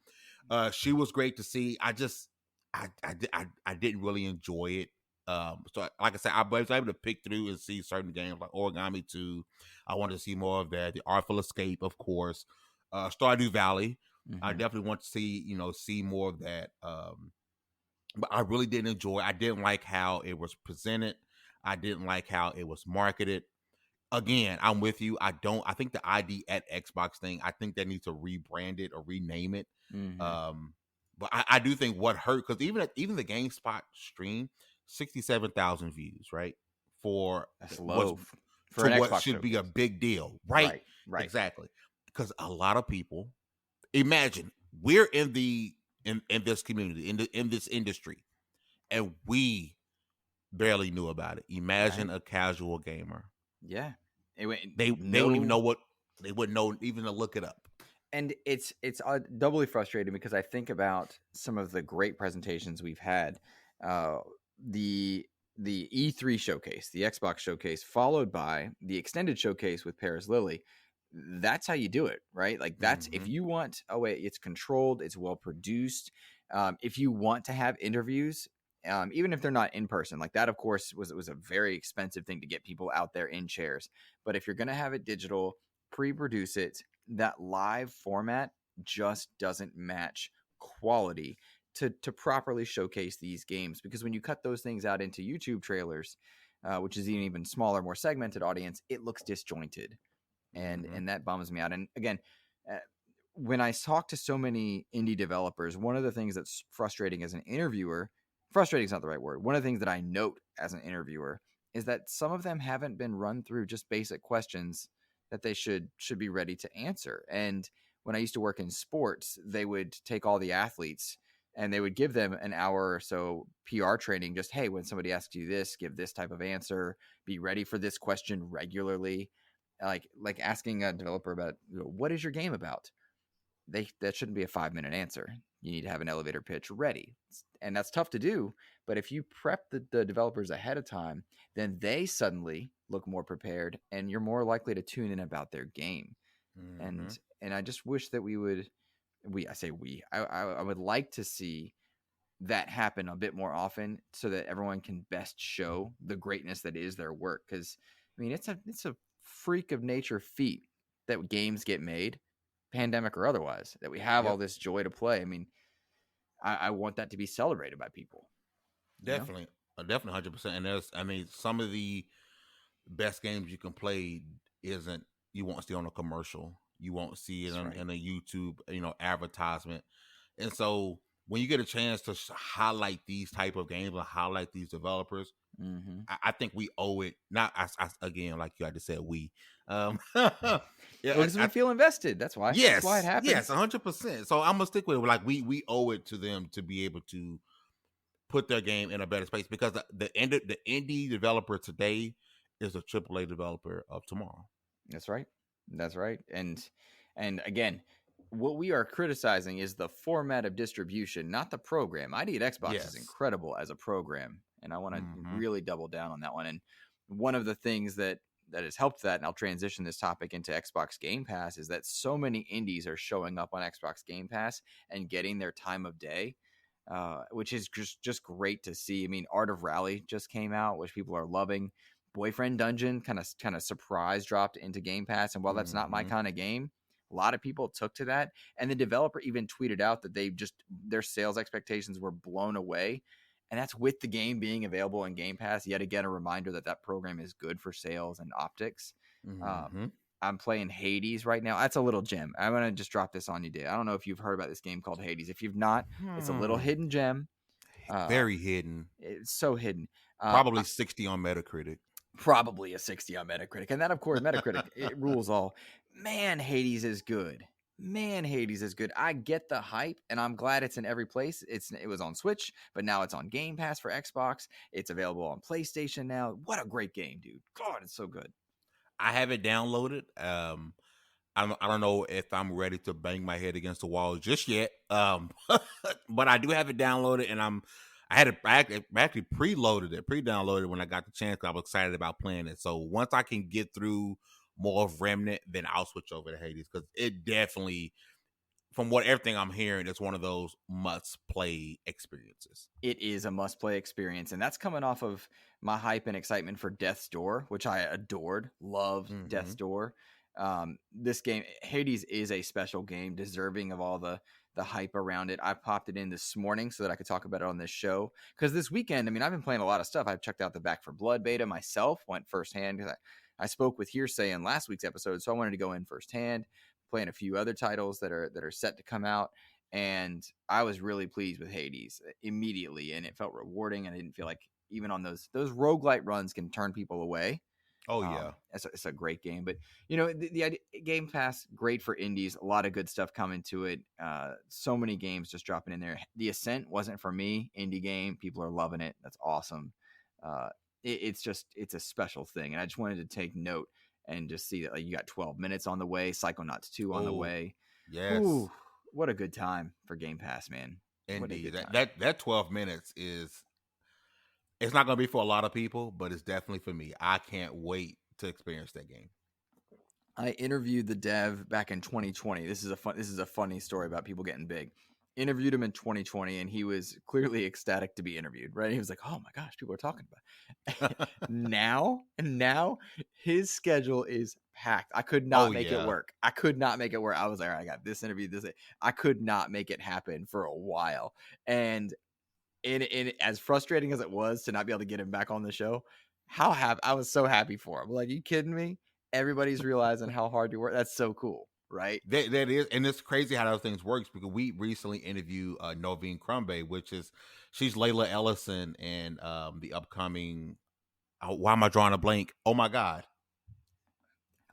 she was great to see. I didn't really enjoy it. So like I said, I was able to pick through and see certain games like Origami 2. I wanted to see more of that. The Artful Escape, of course. Stardew Valley. I definitely want to see more of that. But I really didn't enjoy it. I didn't like how it was presented. I didn't like how it was marketed. Again, I'm with you. I think the ID at Xbox thing, I think they need to rebrand it or rename it. But I do think what hurt, because even the GameSpot stream, 67,000 views, right? That's low for what Xbox should be a big deal, right? Right. Exactly. Because a lot of people, imagine we're in this community, in this industry, and we barely knew about it. Imagine a casual gamer. Yeah. They don't even know what, they wouldn't know even to look it up. And it's doubly frustrating because I think about some of the great presentations we've had. The E3 showcase, the Xbox showcase, followed by the extended showcase with Paris Lily. That's how you do it, right? Like that's if you want, it's controlled, it's well produced. If you want to have interviews, even if they're not in person, like that, of course, was a very expensive thing to get people out there in chairs. But if you're going to have it digital, pre-produce it, that live format just doesn't match quality to properly showcase these games. Because when you cut those things out into YouTube trailers, which is an even smaller, more segmented audience, it looks disjointed. And that bums me out. And again, when I talk to so many indie developers, one of the things that's frustrating as an interviewer, frustrating is not the right word. One of the things that I note as an interviewer is that some of them haven't been run through just basic questions that they should be ready to answer. And when I used to work in sports, they would take all the athletes and they would give them an hour or so PR training. Just, hey, when somebody asks you this, give this type of answer, be ready for this question regularly. Like asking a developer about, what is your game about? That shouldn't be a 5-minute answer. You need to have an elevator pitch ready. And that's tough to do. But if you prep the developers ahead of time, then they suddenly look more prepared and you're more likely to tune in about their game. And I just wish that I would like to see that happen a bit more often so that everyone can best show the greatness that is their work. Because I mean, it's a freak of nature feat that games get made, pandemic or otherwise, that we have all this joy to play. I mean, I want that to be celebrated by people. Definitely. Definitely 100%. And some of the best games you can play you won't see on a commercial. You won't see it in a YouTube, advertisement. And so when you get a chance to highlight these type of games or highlight these developers, I think we owe it. Not again, like you had to say, we. Yeah, because we feel invested. That's why. Yes, that's why it happens. Yes, 100%. So I'm gonna stick with it. Like we owe it to them to be able to put their game in a better space, because the indie developer today is a AAA developer of tomorrow. That's right. And again, what we are criticizing is the format of distribution, not the program. ID at Xbox is incredible as a program, and I want to really double down on that one. And one of the things that has helped that, and I'll transition this topic into Xbox Game Pass, is that so many indies are showing up on Xbox Game Pass and getting their time of day, which is just great to see. I mean, Art of Rally just came out, which people are loving. Boyfriend Dungeon kind of surprise dropped into Game Pass, and while that's not my kind of game, a lot of people took to that, and the developer even tweeted out that their sales expectations were blown away, and that's with the game being available in Game Pass. Yet again, a reminder that program is good for sales and optics. I'm playing Hades right now. That's a little gem. I'm gonna just drop this on you, Dave. I don't know if you've heard about this game called Hades. If you've not, it's a little hidden gem. Very hidden. It's so hidden. Probably 60 on Metacritic. Probably a 60 on Metacritic. And that, of course, Metacritic, it rules all. Man, Hades is good. I get the hype, and I'm glad it's in every place. It was on Switch, but now it's on Game Pass for Xbox. It's available on PlayStation now. What a great game, dude. God, it's so good. I have it downloaded. I don't know if I'm ready to bang my head against the wall just yet. But I do have it downloaded, and I actually pre-downloaded when I got the chance, 'cause I was excited about playing it. So once I can get through more of Remnant, then I'll switch over to Hades, because it definitely, from everything I'm hearing, it's one of those must-play experiences. It is a must-play experience, and that's coming off of my hype and excitement for Death's Door, which I adored, loved Death's Door. This game, Hades, is a special game, deserving of all the hype around it. I popped it in this morning so that I could talk about it on this show, because this weekend, I mean, I've been playing a lot of stuff. I've checked out the Back 4 Blood beta myself, went firsthand, because I spoke with Hearsay in last week's episode, so I wanted to go in firsthand, playing a few other titles that are set to come out, and I was really pleased with Hades immediately, and it felt rewarding, and I didn't feel like, even on those roguelite runs can turn people away. Oh yeah, it's a great game. But the idea, Game Pass, great for indies. A lot of good stuff coming to it. So many games just dropping in there. The Ascent wasn't for me. Indie game, people are loving it. That's awesome. It's a special thing, and I just wanted to take note and just see that, like, you got 12 minutes on the way. Psychonauts 2 on the way. Yes. Ooh, what a good time for Game Pass, man. Indeed, that 12 minutes is. It's not going to be for a lot of people, but it's definitely for me. I can't wait to experience that game. I interviewed the dev back in 2020. This is a funny story about people getting big. Interviewed him in 2020, and he was clearly ecstatic to be interviewed, right? He was like, "Oh my gosh, people are talking about it." now his schedule is packed. I could not make it work. I was like, all right, I got this interview. I could not make it happen for a while. And in as frustrating as it was to not be able to get him back on the show, I was so happy for him. Like, are you kidding me? Everybody's realizing how hard you work. That's so cool, right? That is, and it's crazy how those things works, because we recently interviewed Novine Crumbe, she's Layla Ellison in the upcoming. Why am I drawing a blank? Oh my god!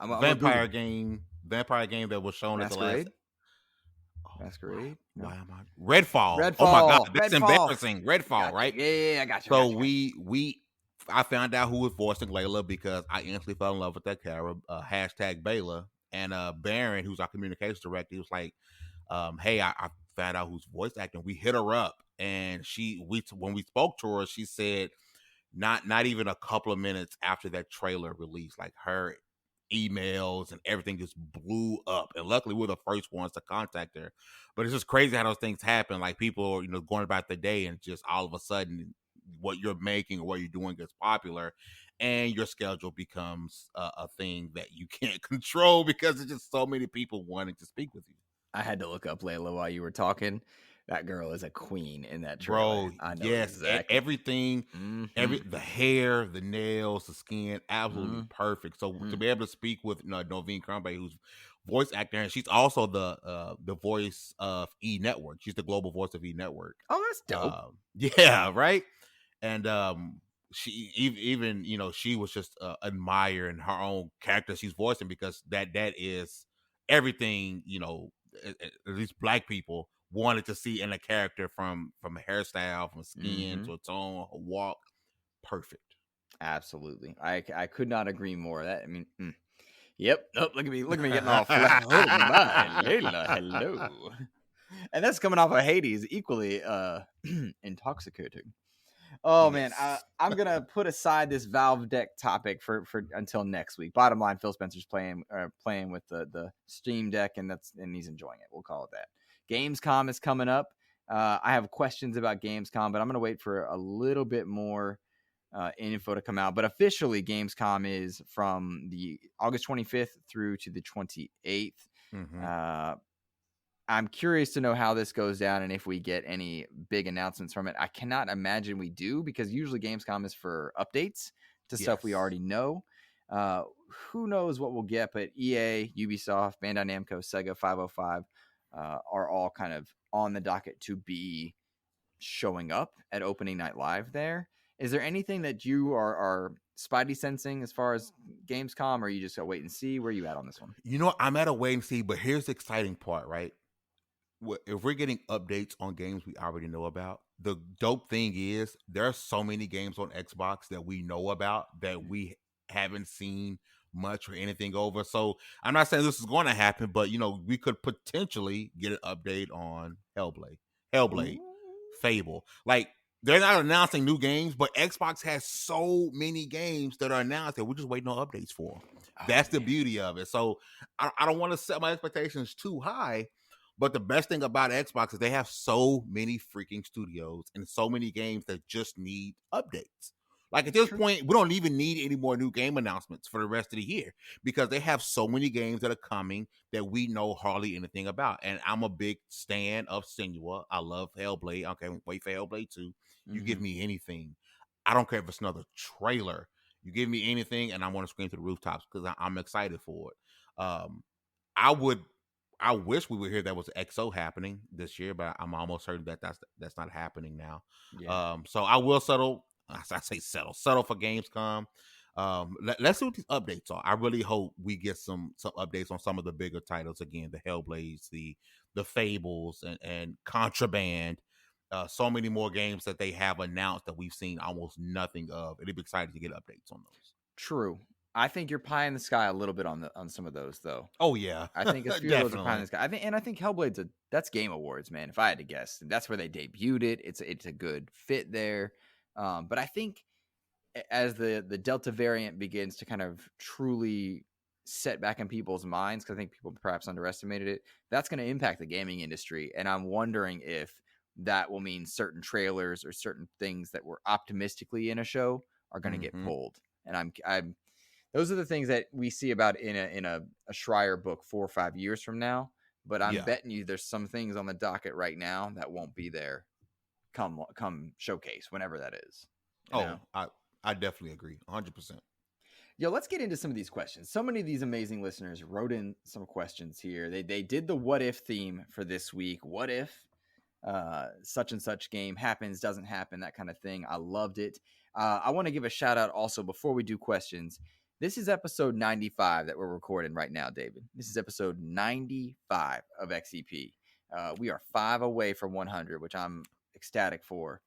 Vampire game that was shown at the last. Masquerade? No. Why am I Redfall? Oh my god, that's embarrassing. Redfall, right? Yeah, I got you. So I found out who was voicing Layla, because I instantly fell in love with that character. Hashtag Bayla. And Baron, who's our communications director, he was like, "Hey, I found out who's voice acting." We hit her up, and when we spoke to her, she said, not even a couple of minutes after that trailer released, like, her emails and everything just blew up, and luckily we're the first ones to contact her. But it's just crazy how those things happen. Like, people are going about the day, and just all of a sudden what you're making or what you're doing gets popular, and your schedule becomes a thing that you can't control, because there's just so many people wanting to speak with you. I had to look up Layla while you were talking. That girl is a queen in that trailer. Bro, I know, yes, exactly. Everything, the hair, the nails, the skin, absolutely perfect. So to be able to speak with Novine Crumbe, who's voice actor, and she's also the voice of E Network. She's the global voice of E Network. Oh, that's dope. Yeah, right. And she even she was just admiring her own character she's voicing, because that is everything at least Black people wanted to see in a character, from a hairstyle, from skin to a tone, a walk. Perfect. Absolutely. I could not agree more. Yep. Oh, look at me getting all flat. Oh my, Layla, hello. And that's coming off of Hades, equally intoxicating. Oh man, Yes. I'm gonna put aside this Valve Deck topic for until next week. Bottom line, Phil Spencer's playing with the Steam Deck, and he's enjoying it. We'll call it that. Gamescom is coming up. I have questions about Gamescom, but I'm gonna wait for a little bit more info to come out. But officially, Gamescom is from the August 25th through to the 28th. I'm curious to know how this goes down and if we get any big announcements from it. I cannot imagine we do, because usually Gamescom is for updates to stuff we already know. Who knows what we'll get, but EA, Ubisoft, Bandai Namco, Sega, 505 are all kind of on the docket to be showing up at opening night live there. Is there anything that you are spidey sensing as far as Gamescom, or are you just gonna wait and see? Where are you at on this one? I'm at a wait and see, but here's the exciting part, right? If we're getting updates on games we already know about, the dope thing is there are so many games on Xbox that we know about that we haven't seen much or anything over. So I'm not saying this is going to happen, but we could potentially get an update on Hellblade, Fable. Like, they're not announcing new games, but Xbox has so many games that are announced that we're just waiting on updates for. That's the beauty of it. So I don't want to set my expectations too high. But the best thing about Xbox is they have so many freaking studios and so many games that just need updates. Like, at this point, we don't even need any more new game announcements for the rest of the year, because they have so many games that are coming that we know hardly anything about. And I'm a big stan of Senua. I love Hellblade. I can't wait for Hellblade 2. You give me anything. I don't care if it's another trailer. You give me anything, and I want to scream to the rooftops, because I'm excited for it. I wish we would hear that was XO happening this year, but I'm almost certain that that's not happening now. Yeah. So I will settle for Gamescom. Let's see what these updates are. I really hope we get some updates on some of the bigger titles again, the Hellblades, the Fables, and Contraband. So many more games that they have announced that we've seen almost nothing of. It'd be exciting to get updates on those. True. I think you're pie in the sky a little bit on some of those, though. Oh yeah, I think a few of those are pie in the sky. I think Hellblade's that's Game Awards, man. If I had to guess, that's where they debuted it. It's a good fit there. But I think as the Delta variant begins to kind of truly set back in people's minds, because I think people perhaps underestimated it, that's going to impact the gaming industry. And I'm wondering if that will mean certain trailers or certain things that were optimistically in a show are going to get pulled. And I'm those are the things that we see about in a Schreier book 4 or 5 years from now. But I'm betting you there's some things on the docket right now that won't be there come showcase, whenever that is. I definitely agree 100%. Yo, let's get into some of these questions. So many of these amazing listeners wrote in some questions here. They did the what if theme for this week. What if such and such game happens, doesn't happen, that kind of thing. I loved it. I want to give a shout out also before we do questions. This is episode 95 that we're recording right now, David. This is episode 95 of XEP. We are 5 away from 100, which I'm ecstatic for.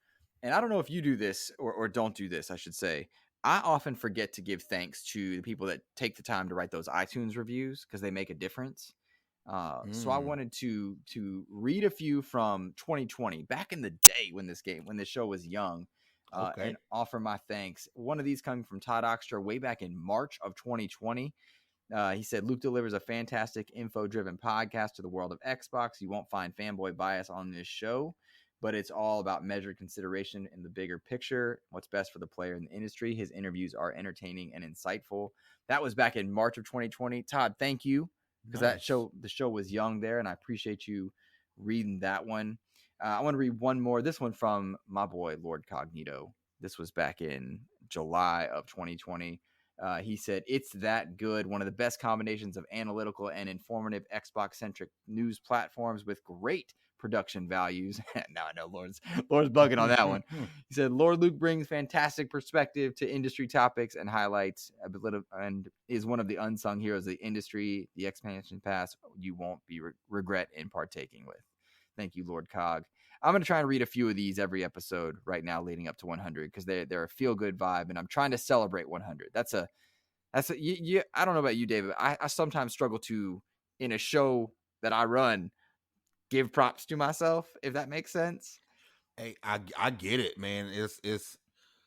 And I don't know if you do this or don't do this, I should say. I often forget to give thanks to the people that take the time to write those iTunes reviews, because they make a difference. So I wanted to read a few from 2020, back in the day when this show was young. And offer my thanks. One of these coming from Todd Oxter way back in March of 2020. He said, Luke delivers a fantastic info-driven podcast to the world of Xbox. You won't find fanboy bias on this show, but it's all about measured consideration in the bigger picture, what's best for the player in the industry. His interviews are entertaining and insightful. That was back in March of 2020. Todd, thank you, because the show was young there, and I appreciate you reading that one. I want to read one more. This one from my boy, Lord Cognito. This was back in July of 2020. He said, it's that good. One of the best combinations of analytical and informative Xbox-centric news platforms with great production values. Now I know Lohr's bugging on that one. He said, Lord Luke brings fantastic perspective to industry topics and highlights and is one of the unsung heroes of the industry. The expansion pass you won't be regret in partaking with. Thank you, Lord Cog. I'm going to try and read a few of these every episode right now leading up to 100 because they're a feel-good vibe, and I'm trying to celebrate 100. I don't know about you, David. I sometimes struggle to, in a show that I run, give props to myself, if that makes sense. Hey, I get it, man. It's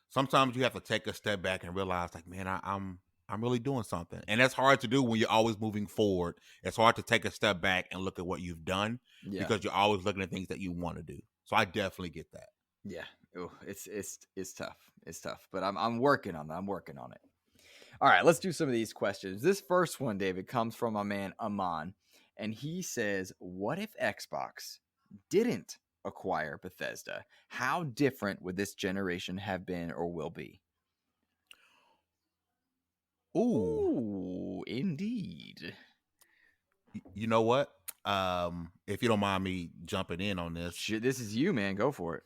sometimes you have to take a step back and realize, like, man, I'm really doing something, and that's hard to do when you're always moving forward. It's hard to take a step back and look at what you've done because you're always looking at things that you want to do. So I definitely get that. Yeah, it's tough. It's tough, but I'm working on it. I'm working on it. All right, let's do some of these questions. This first one, David, comes from my man Aman, and he says, "What if Xbox didn't acquire Bethesda? How different would this generation have been or will be?" Ooh, indeed. You know what? If you don't mind me jumping in on this, This is you, man. Go for it.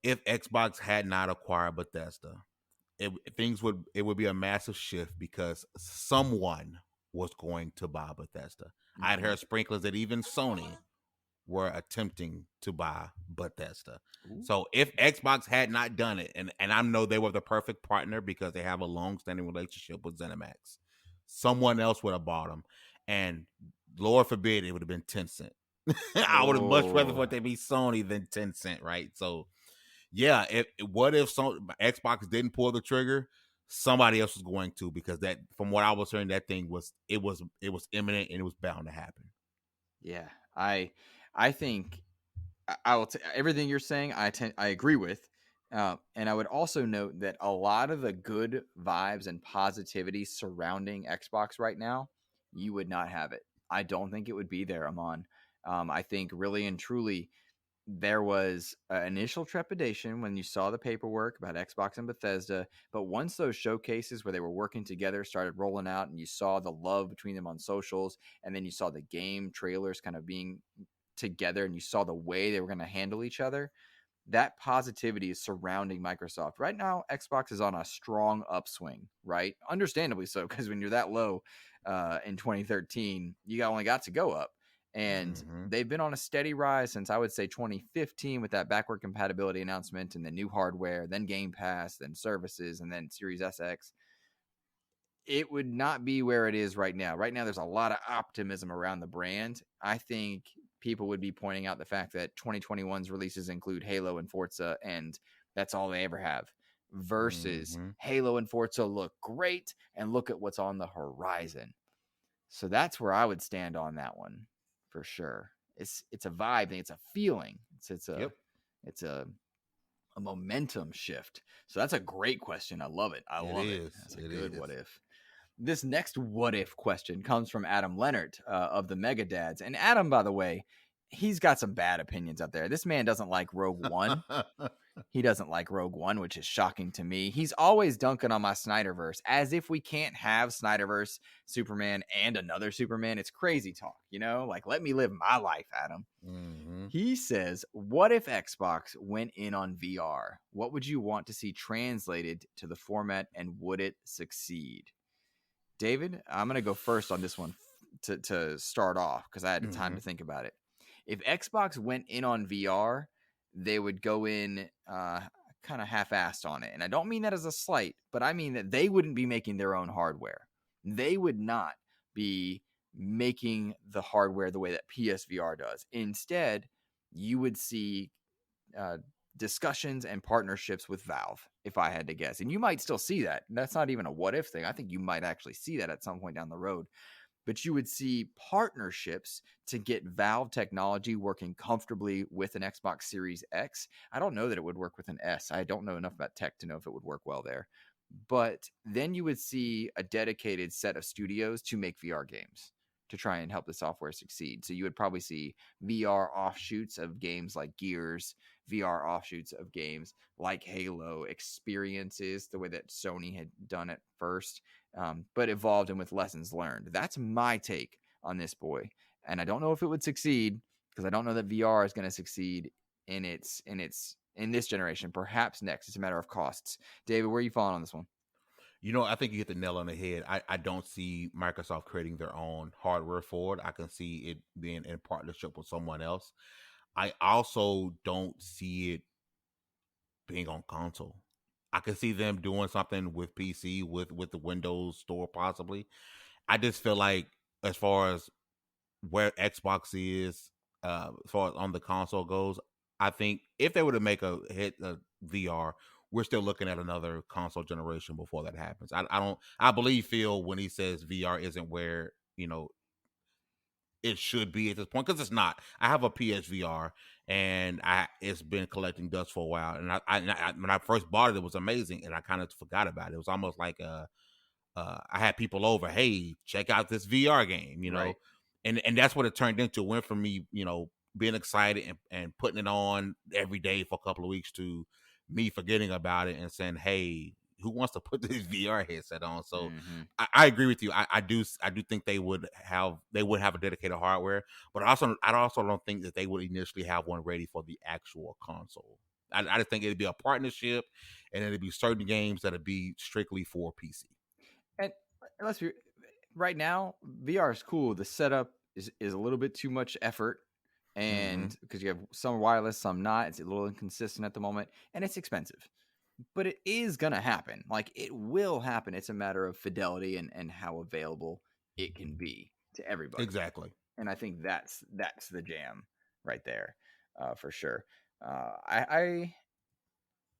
If Xbox had not acquired Bethesda, it would be a massive shift because someone was going to buy Bethesda. Mm-hmm. I'd heard sprinklers that even Sony were attempting to buy Bethesda. Ooh. So if Xbox had not done it, and I know they were the perfect partner because they have a long-standing relationship with ZeniMax, someone else would have bought them. And Lord forbid it would have been Tencent. I would have much rather for it to be Sony than Tencent, right? So yeah, what if Xbox didn't pull the trigger? Somebody else was going to, because that, from what I was hearing, that thing was imminent and it was bound to happen. Yeah, I think I will everything you're saying. I agree with, and I would also note that a lot of the good vibes and positivity surrounding Xbox right now, you would not have it. I don't think it would be there, Amon. I think really and truly there was initial trepidation when you saw the paperwork about Xbox and Bethesda, but once those showcases where they were working together started rolling out and you saw the love between them on socials, and then you saw the game trailers kind of being together and you saw the way they were going to handle each other, that positivity is surrounding Microsoft. Right now, Xbox is on a strong upswing, right? Understandably so, because when you're that low in 2013, you only got to go up. And they've been on a steady rise since, I would say, 2015 with that backward compatibility announcement and the new hardware, then Game Pass, then services, and then Series SX. It would not be where it is right now. Right now, there's a lot of optimism around the brand. I think people would be pointing out the fact that 2021's releases include Halo and Forza, and that's all they ever have. Versus Halo and Forza look great, and look at what's on the horizon. So that's where I would stand on that one. For sure. It's a vibe thing. It's a feeling. It's a momentum shift. So that's a great question. I love it. I love it. That's a good what if. This next what if question comes from Adam Leonard of the Mega Dads. And Adam, by the way, he's got some bad opinions out there. This man doesn't like Rogue One. He doesn't like Rogue One, which is shocking to me. He's always dunking on my Snyderverse, as if we can't have Snyderverse, Superman, and another Superman. It's crazy talk, Like, let me live my life, Adam. He says, what if Xbox went in on VR? What would you want to see translated to the format, and would it succeed? David, I'm going to go first on this one to start off because I had the time to think about it. If Xbox went in on VR, they would go in kind of half-assed on it. And I don't mean that as a slight, but I mean that they wouldn't be making their own hardware. They would not be making the hardware the way that PSVR does. Instead, you would see discussions and partnerships with Valve, if I had to guess. And you might still see that. That's not even a what-if thing. I think you might actually see that at some point down the road. But you would see partnerships to get Valve technology working comfortably with an Xbox Series X. I don't know that it would work with an S. I don't know enough about tech to know if it would work well there. But then you would see a dedicated set of studios to make VR games to try and help the software succeed. So you would probably see VR offshoots of games like Gears, VR offshoots of games like Halo experiences the way that Sony had done it first, but evolved and with lessons learned. That's my take on this boy. And I don't know if it would succeed because I don't know that VR is going to succeed in this generation. Perhaps next. It's a matter of costs. David, where are you falling on this one? I think you hit the nail on the head. I don't see Microsoft creating their own hardware for it. I can see it being in partnership with someone else. I also don't see it being on console. I can see them doing something with PC, with the Windows Store possibly. I just feel like as far as where Xbox is, as far as on the console goes, I think if they were to make a hit VR, we're still looking at another console generation before that happens. I believe Phil when he says VR isn't where it should be at this point, because it's not. I have a PSVR and it's been collecting dust for a while, and I when I first bought it was amazing, and I kind of forgot about it. It was almost like I had people over, hey, check out this VR game, Right. and that's what it turned into. It went from me, being excited and putting it on every day for a couple of weeks to me forgetting about it and saying, hey, who wants to put this VR headset on? So I agree with you. I do think they would have a dedicated hardware, but I also don't think that they would initially have one ready for the actual console. I just think it'd be a partnership, and it'd be certain games that'd be strictly for PC. And let's be right now, VR is cool. The setup is a little bit too much effort, and because you have some wireless, some not, it's a little inconsistent at the moment, and it's expensive. But it is gonna happen. Like, it will happen. It's a matter of fidelity and how available it can be to everybody. Exactly. And I think that's the jam right there, for sure. I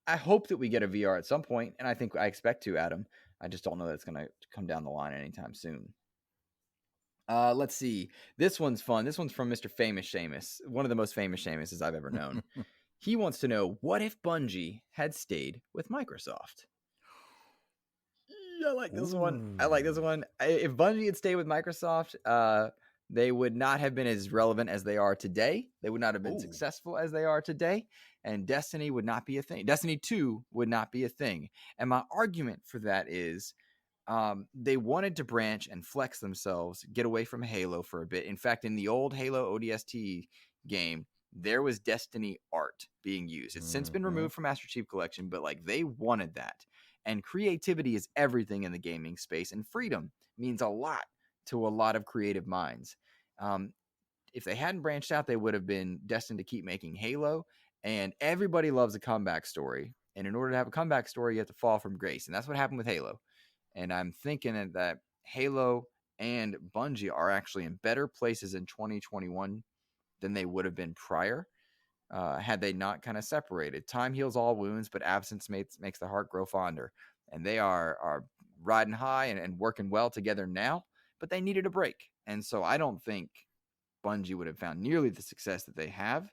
hope that we get a VR at some point, and I expect to, Adam. I just don't know that it's gonna come down the line anytime soon. Let's see. This one's fun. This one's from Mr. Famous Seamus, one of the most famous Seamuses I've ever known. He wants to know, what if Bungie had stayed with Microsoft? I like this one. If Bungie had stayed with Microsoft, they would not have been as relevant as they are today. They would not have been successful as they are today. And Destiny would not be a thing. Destiny 2 would not be a thing. And my argument for that is they wanted to branch and flex themselves, get away from Halo for a bit. In fact, in the old Halo ODST game, there was Destiny art being used. It's since been removed from Master Chief Collection, but they wanted that. And creativity is everything in the gaming space, and freedom means a lot to a lot of creative minds. If they hadn't branched out, they would have been destined to keep making Halo, and everybody loves a comeback story. And in order to have a comeback story, you have to fall from grace, and that's what happened with Halo. And I'm thinking that Halo and Bungie are actually in better places in 2021 than they would have been prior, had they not kind of separated. Time heals all wounds, but absence makes the heart grow fonder. And they are riding high and working well together now, but they needed a break. And so I don't think Bungie would have found nearly the success that they have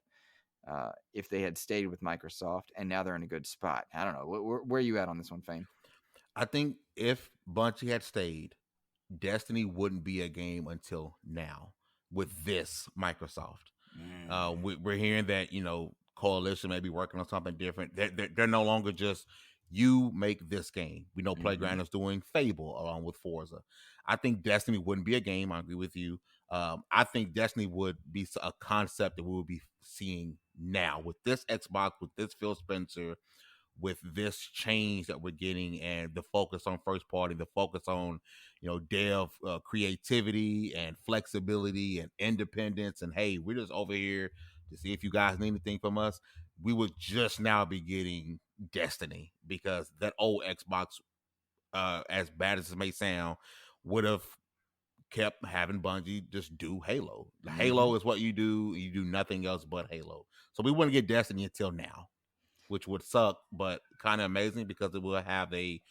if they had stayed with Microsoft, and now they're in a good spot. I don't know. Where are you at on this one, Fame? I think if Bungie had stayed, Destiny wouldn't be a game until now with this Microsoft. We're hearing that, Coalition may be working on something different. They're no longer just, you make this game. We know Playground is doing Fable along with Forza. I think Destiny wouldn't be a game. I agree with you. I think Destiny would be a concept that we would be seeing now with this Xbox, with this Phil Spencer, with this change that we're getting, and the focus on first party, the focus on, dev creativity and flexibility and independence. And hey, we're just over here to see if you guys need anything from us. We would just now be getting Destiny, because that old Xbox, as bad as it may sound, would have kept having Bungie just do Halo. Halo is what you do. You do nothing else but Halo. So we wouldn't get Destiny until now, which would suck, but kind of amazing because it will have a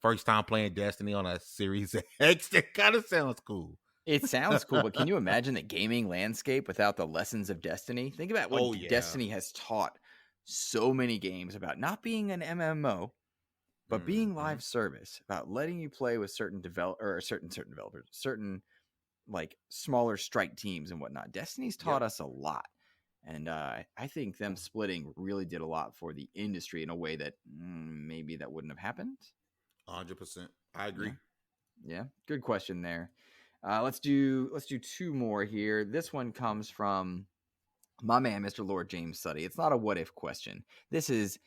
first time playing Destiny on a Series X. That kind of sounds cool. It sounds cool, but can you imagine the gaming landscape without the lessons of Destiny? Think about what Destiny has taught so many games about not being an MMO, but being live service, about letting you play with certain developers, certain like smaller strike teams and whatnot. Destiny's taught us a lot. And I think them splitting really did a lot for the industry in a way that maybe that wouldn't have happened. 100%. I agree. Yeah. Good question there. Let's do 2 more here. This one comes from my man, Mr. Lord James Suddy. It's not a what if question. This is,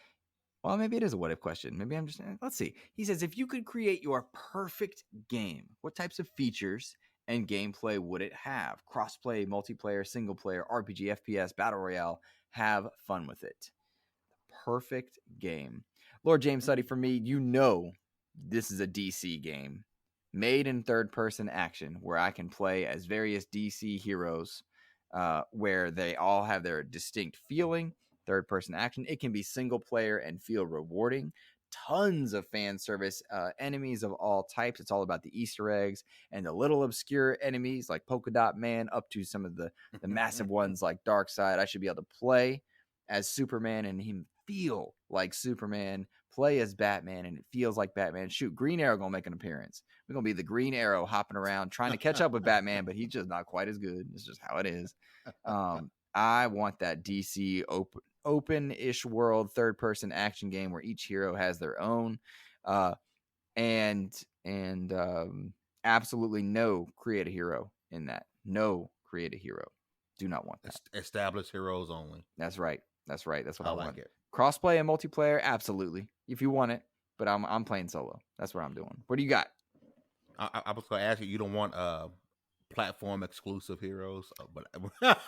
well, maybe it is a what if question. Maybe I'm just, let's see. He says, if you could create your perfect game, what types of features and gameplay would it have? Crossplay, multiplayer, single player, RPG, FPS, battle royale. Have fun with it. Perfect game. Lord James Suddy, for me, this is a DC game made in third-person action where I can play as various DC heroes where they all have their distinct feeling. Third-person action. It can be single-player and feel rewarding. Tons of fan service, enemies of all types. It's all about the Easter eggs and the little obscure enemies like Polka Dot Man up to some of the massive ones like Darkseid. I should be able to play as Superman and him feel like Superman, play as Batman and it feels like Batman. Shoot, Green Arrow gonna make an appearance. We're gonna be the Green Arrow hopping around trying to catch up with Batman, but he's just not quite as good. It's just how it is. I want that DC open-ish world third-person action game where each hero has their own, and absolutely no create a hero in that. No create a hero. Do not want that. Established heroes only. That's right. That's what I like want. it. Crossplay and multiplayer, absolutely. If you want it, but I'm playing solo. That's what I'm doing. What do you got? I was going to ask you. You don't want platform exclusive heroes, but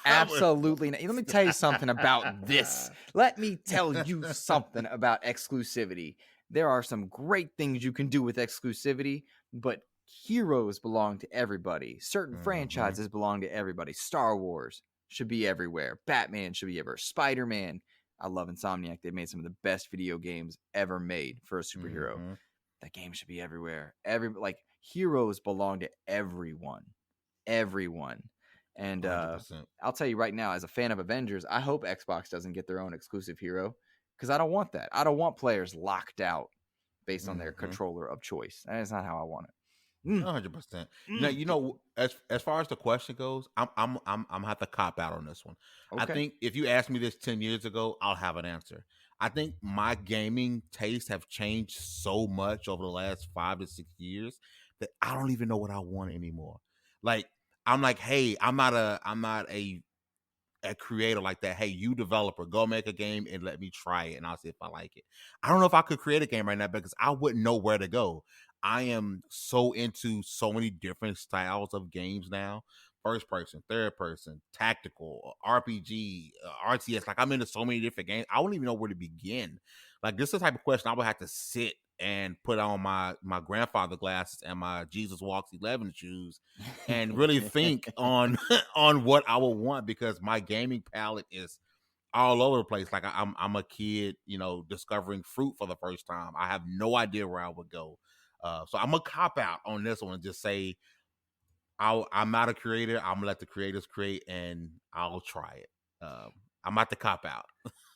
Absolutely not. Let me tell you something about this. Let me tell you something about exclusivity. There are some great things you can do with exclusivity, but heroes belong to everybody. Certain franchises belong to everybody. Star Wars should be everywhere. Batman should be everywhere. Spider-Man. I love Insomniac. They made some of the best video games ever made for a superhero. That game should be everywhere. Heroes belong to everyone. And I'll tell you right now, as a fan of Avengers, I hope Xbox doesn't get their own exclusive hero because I don't want that. I don't want players locked out based on their controller of choice. That is not how I want it. 100%. Now, as far as the question goes, I'm gonna have to cop out on this one. Okay. I think if you asked me this 10 years ago, I'll have an answer. I think my gaming tastes have changed so much over the last 5 to 6 years that I don't even know what I want anymore. Like, I'm like, hey, I'm not a creator like that. Hey, you developer, go make a game and let me try it and I'll see if I like it. I don't know if I could create a game right now because I wouldn't know where to go. I am so into so many different styles of games now. First person, third person, tactical, RPG, RTS. Like, I'm into so many different games. I wouldn't even know where to begin. Like, this is the type of question I would have to sit and put on my grandfather glasses and my Jesus Walks 11 shoes and really think on what I would want, because my gaming palette is all over the place. Like, I'm a kid, discovering fruit for the first time. I have no idea where I would go. So I'm gonna cop out on this one and just say I'm not a creator. I'm gonna let the creators create and I'll try it. I'm about to cop out.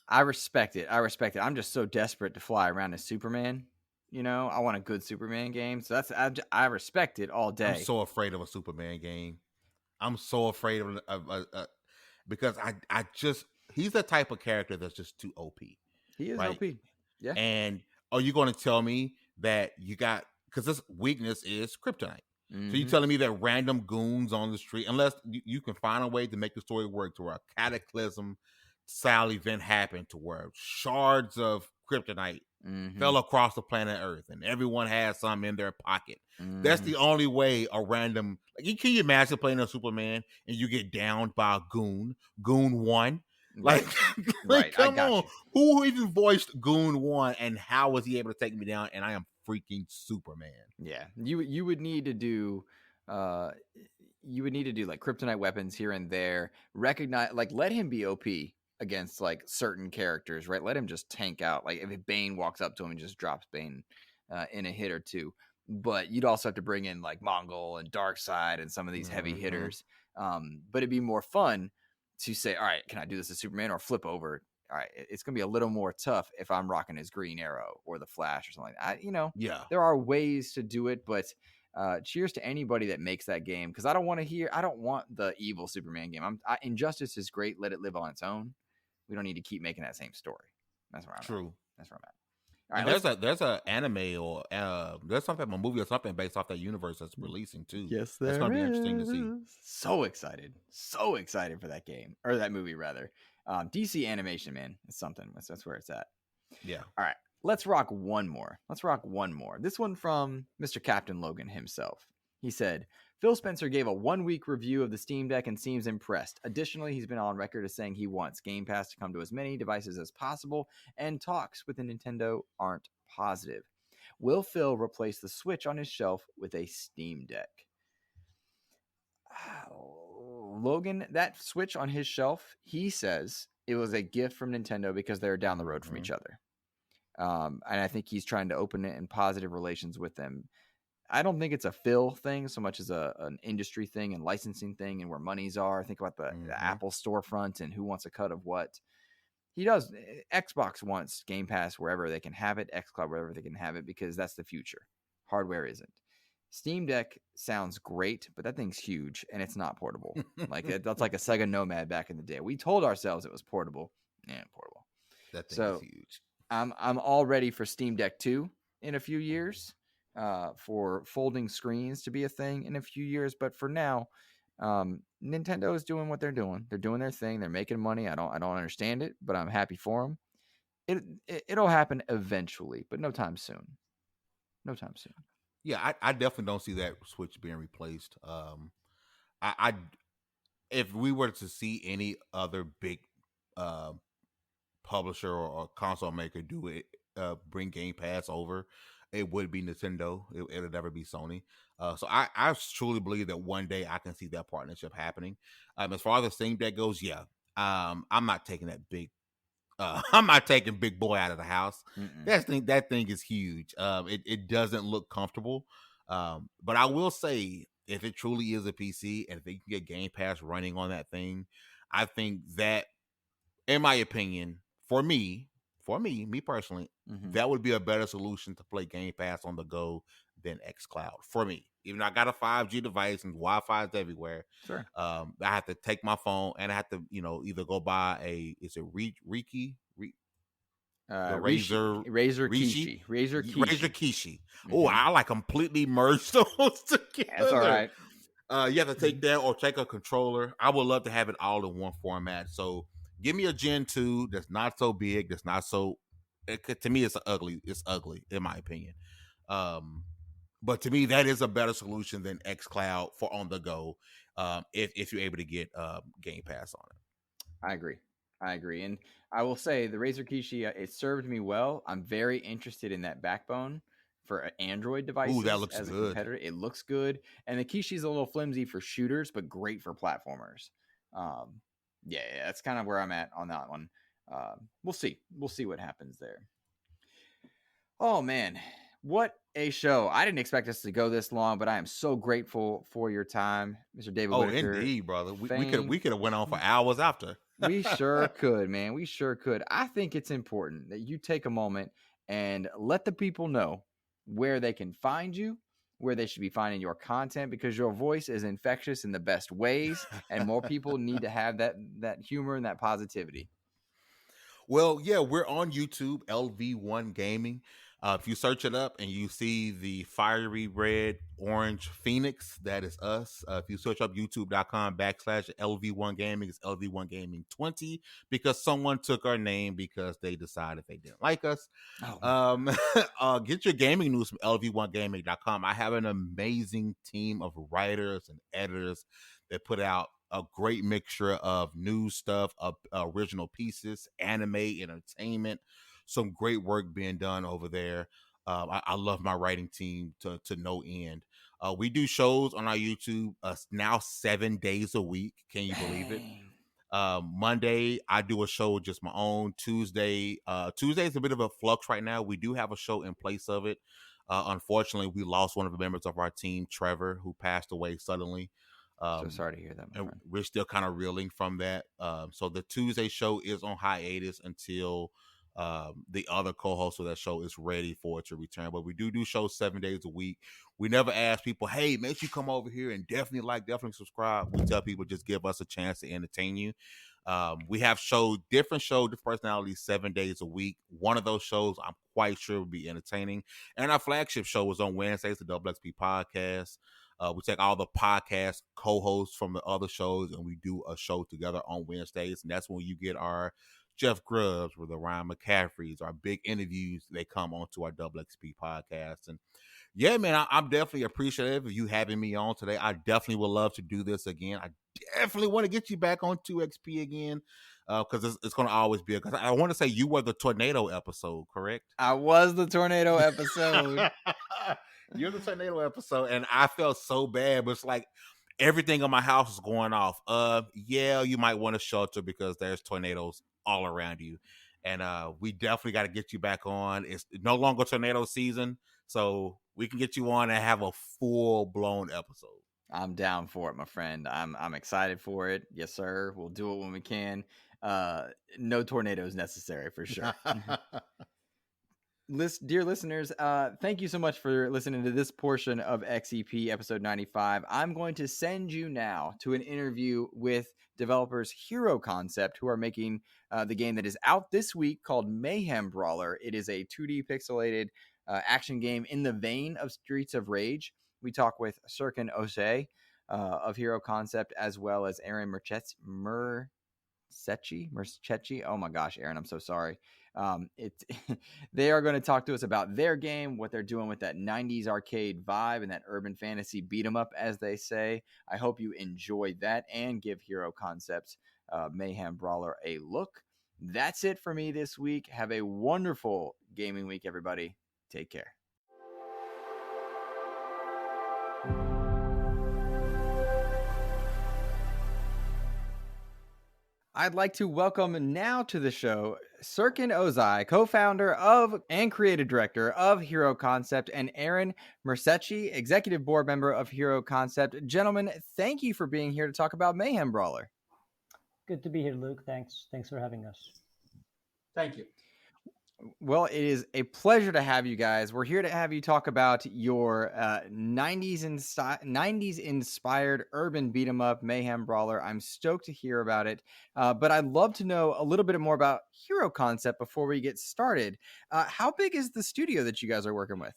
I respect it. I'm just so desperate to fly around as Superman. I want a good Superman game. So I respect it all day. I'm so afraid of a Superman game. I'm so afraid of because I just, he's the type of character that's just too OP. He is OP. Yeah. And are you going to tell me that because this weakness is kryptonite? So you're telling me that random goons on the street, unless you can find a way to make the story work to where a cataclysm style event happened to where shards of kryptonite fell across the planet Earth and everyone has some in their pocket. That's the only way a random, can you imagine playing a Superman and you get downed by a goon one? Like, right. Come on. Who even voiced Goon 1 and how was he able to take me down? And I am freaking Superman. Yeah. You would need to do like kryptonite weapons here and there. Recognize, like, let him be OP against like certain characters, right? Let him just tank out. Like, if Bane walks up to him and just drops Bane in a hit or two. But you'd also have to bring in like Mongol and Darkseid and some of these heavy hitters. But it'd be more fun to say, all right, can I do this as Superman, or flip over? All right, it's going to be a little more tough if I'm rocking his Green Arrow or the Flash or something like that. Yeah, there are ways to do it, but cheers to anybody that makes that game, because I don't want the evil Superman game. Injustice is great. Let it live on its own. We don't need to keep making that same story. That's where I'm True. at. That's where I'm at. All right, and there's a anime or there's something, a movie or something based off that universe that's releasing too. Yes, that's going to be interesting to see. So excited for that game, or that movie rather. DC animation, man, it's something. That's where it's at. Yeah. All right, let's rock one more. This one from Mr. Captain Logan himself. He said, Phil Spencer gave a 1-week review of the Steam Deck and seems impressed. Additionally, he's been on record as saying he wants Game Pass to come to as many devices as possible, and talks with Nintendo aren't positive. Will Phil replace the Switch on his shelf with a Steam Deck? Logan, that Switch on his shelf, he says it was a gift from Nintendo because they're down the road from each other. And I think he's trying to open it in positive relations with them. I don't think it's a Phil thing so much as an industry thing and licensing thing and where monies are. Think about the Apple storefront and who wants a cut of what. He does. Xbox wants Game Pass wherever they can have it, xCloud wherever they can have it, because that's the future. Hardware isn't. Steam Deck sounds great, but that thing's huge and it's not portable. That's like a Sega Nomad back in the day. We told ourselves it was portable. Yeah, portable. That thing is huge. I'm all ready for Steam Deck 2 in a few years. For folding screens to be a thing in a few years, but for now, Nintendo is doing what they're doing. They're doing their thing. They're making money. I don't understand it, but I'm happy for them. It'll happen eventually, but no time soon. Yeah, I definitely don't see that Switch being replaced. I if we were to see any other big publisher or console maker do it, bring Game Pass over, it would be Nintendo. It'll never be Sony. So I truly believe that one day I can see that partnership happening. As far as the Steam Deck goes, yeah. I'm not taking that big. I'm not taking big boy out of the house. That thing is huge. It doesn't look comfortable. But I will say, if it truly is a PC and if they can get Game Pass running on that thing, I think that, in my opinion, for me personally, that would be a better solution to play Game Pass on the go than xCloud for me. Even though I got a 5G device and Wi-Fi is everywhere, sure. I have to take my phone and I have to, either go buy Razer Kishi. Oh, I like completely merged those together. That's all right. You have to take that or take a controller. I would love to have it all in one format. So give me a Gen 2 that's not so big, that's not so. To me, it's ugly. It's ugly, in my opinion. But to me, that is a better solution than xCloud for on the go. If you're able to get Game Pass on it. I agree, and I will say the Razer Kishi, it served me well. I'm very interested in that backbone for Android devices. Ooh, that looks as good. A competitor. It looks good, and the Kishi's a little flimsy for shooters, but great for platformers. Yeah, that's kind of where I'm at on that one. We'll see what happens there. Oh man, what a show. I didn't expect us to go this long, but I am so grateful for your time, Mr. David Whitaker. Indeed, brother. We could have went on for hours after. We sure could, man. We sure could. I think it's important that you take a moment and let the people know where they can find you, where they should be finding your content, because your voice is infectious in the best ways, and more people need to have that humor and that positivity. Well, yeah, we're on YouTube, LV1Gaming. If you search it up and you see the fiery red orange phoenix, that is us. If you search up youtube.com/LV1Gaming, it's LV1Gaming 20, because someone took our name because they decided they didn't like us. Get your gaming news from LV1Gaming.com. I have an amazing team of writers and editors that put out a great mixture of news stuff, of original pieces, anime, entertainment. Some great work being done over there. I love my writing team to no end. We do shows on our YouTube now 7 days a week. Can you believe it? Monday, I do a show just my own. Tuesday is a bit of a flux right now. We do have a show in place of it. Unfortunately, we lost one of the members of our team, Trevor, who passed away suddenly. So sorry to hear that, my friend. We're still kind of reeling from that. So the Tuesday show is on hiatus until the other co-host of that show is ready for it to return. But we do shows 7 days a week. We never ask people, hey, make sure you come over here and definitely subscribe. We tell people just give us a chance to entertain you. We have different personalities 7 days a week. One of those shows I'm quite sure will be entertaining. And our flagship show is on Wednesdays, the Double XP Podcast. We take all the podcast co-hosts from the other shows and we do a show together on Wednesdays. And that's when you get our Jeff Grubbs or the Ryan McCaffreys, our big interviews. They come onto our Double XP Podcast. And yeah, man, I'm definitely appreciative of you having me on today. I definitely would love to do this again. I definitely want to get you back on 2XP again because it's going to always be. Because I want to say you were the tornado episode, correct? I was the tornado episode. You're the tornado episode, and I felt so bad. But it's like everything in my house is going off. Yeah, you might want to shelter because there's tornadoes all around you, and we definitely got to get you back on. It's no longer tornado season, so we can get you on and have a full-blown episode. I'm down for it, my friend. I'm excited for it. Yes, sir. We'll do it when we can. No tornadoes necessary for sure. Dear listeners, thank you so much for listening to this portion of XEP episode 95. I'm going to send you now to an interview with developers Hero Concept, who are making the game that is out this week called Mayhem Brawler. It is a 2D pixelated action game in the vein of Streets of Rage. We talk with Serkan Ose of Hero Concept, as well as Aaron Mercetti. Oh my gosh, Aaron, I'm so sorry. They are going to talk to us about their game, what they're doing with that 90s arcade vibe and that urban fantasy beat 'em up, as they say. I hope you enjoy that and give Hero Concepts Mayhem Brawler a look. That's it for me this week. Have a wonderful gaming week, everybody. Take care. I'd like to welcome now to the show Serkan Ozai, co-founder of and creative director of Hero Concept, and Aaron Mercetti, executive board member of Hero Concept. Gentlemen, thank you for being here to talk about Mayhem Brawler. Good to be here, Luke. Thanks for having us. Thank you. Well, it is a pleasure to have you guys. We're here to have you talk about your 90s inspired urban beat 'em up Mayhem Brawler. I'm stoked to hear about it, but I'd love to know a little bit more about Hero Concept before we get started. How big is the studio that you guys are working with?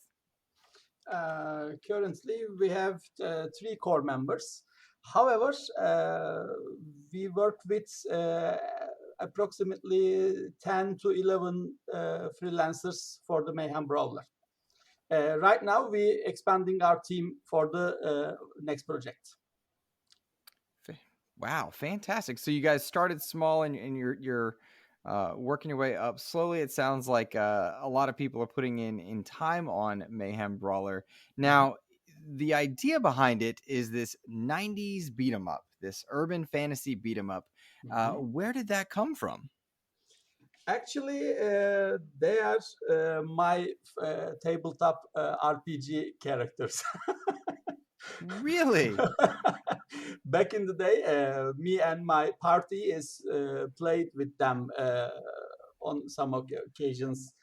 Currently, we have 3 core members. However, we work with approximately 10 to 11 freelancers for the Mayhem Brawler. Right now, we're expanding our team for the next project. Wow, fantastic! So you guys started small, and you're working your way up slowly. It sounds like a lot of people are putting in time on Mayhem Brawler. Now, the idea behind it is this 90s beat 'em up, this urban fantasy beat 'em up. Where did that come from? Actually, they are my tabletop RPG characters. Really? Back in the day, me and my party is played with them on some occasions.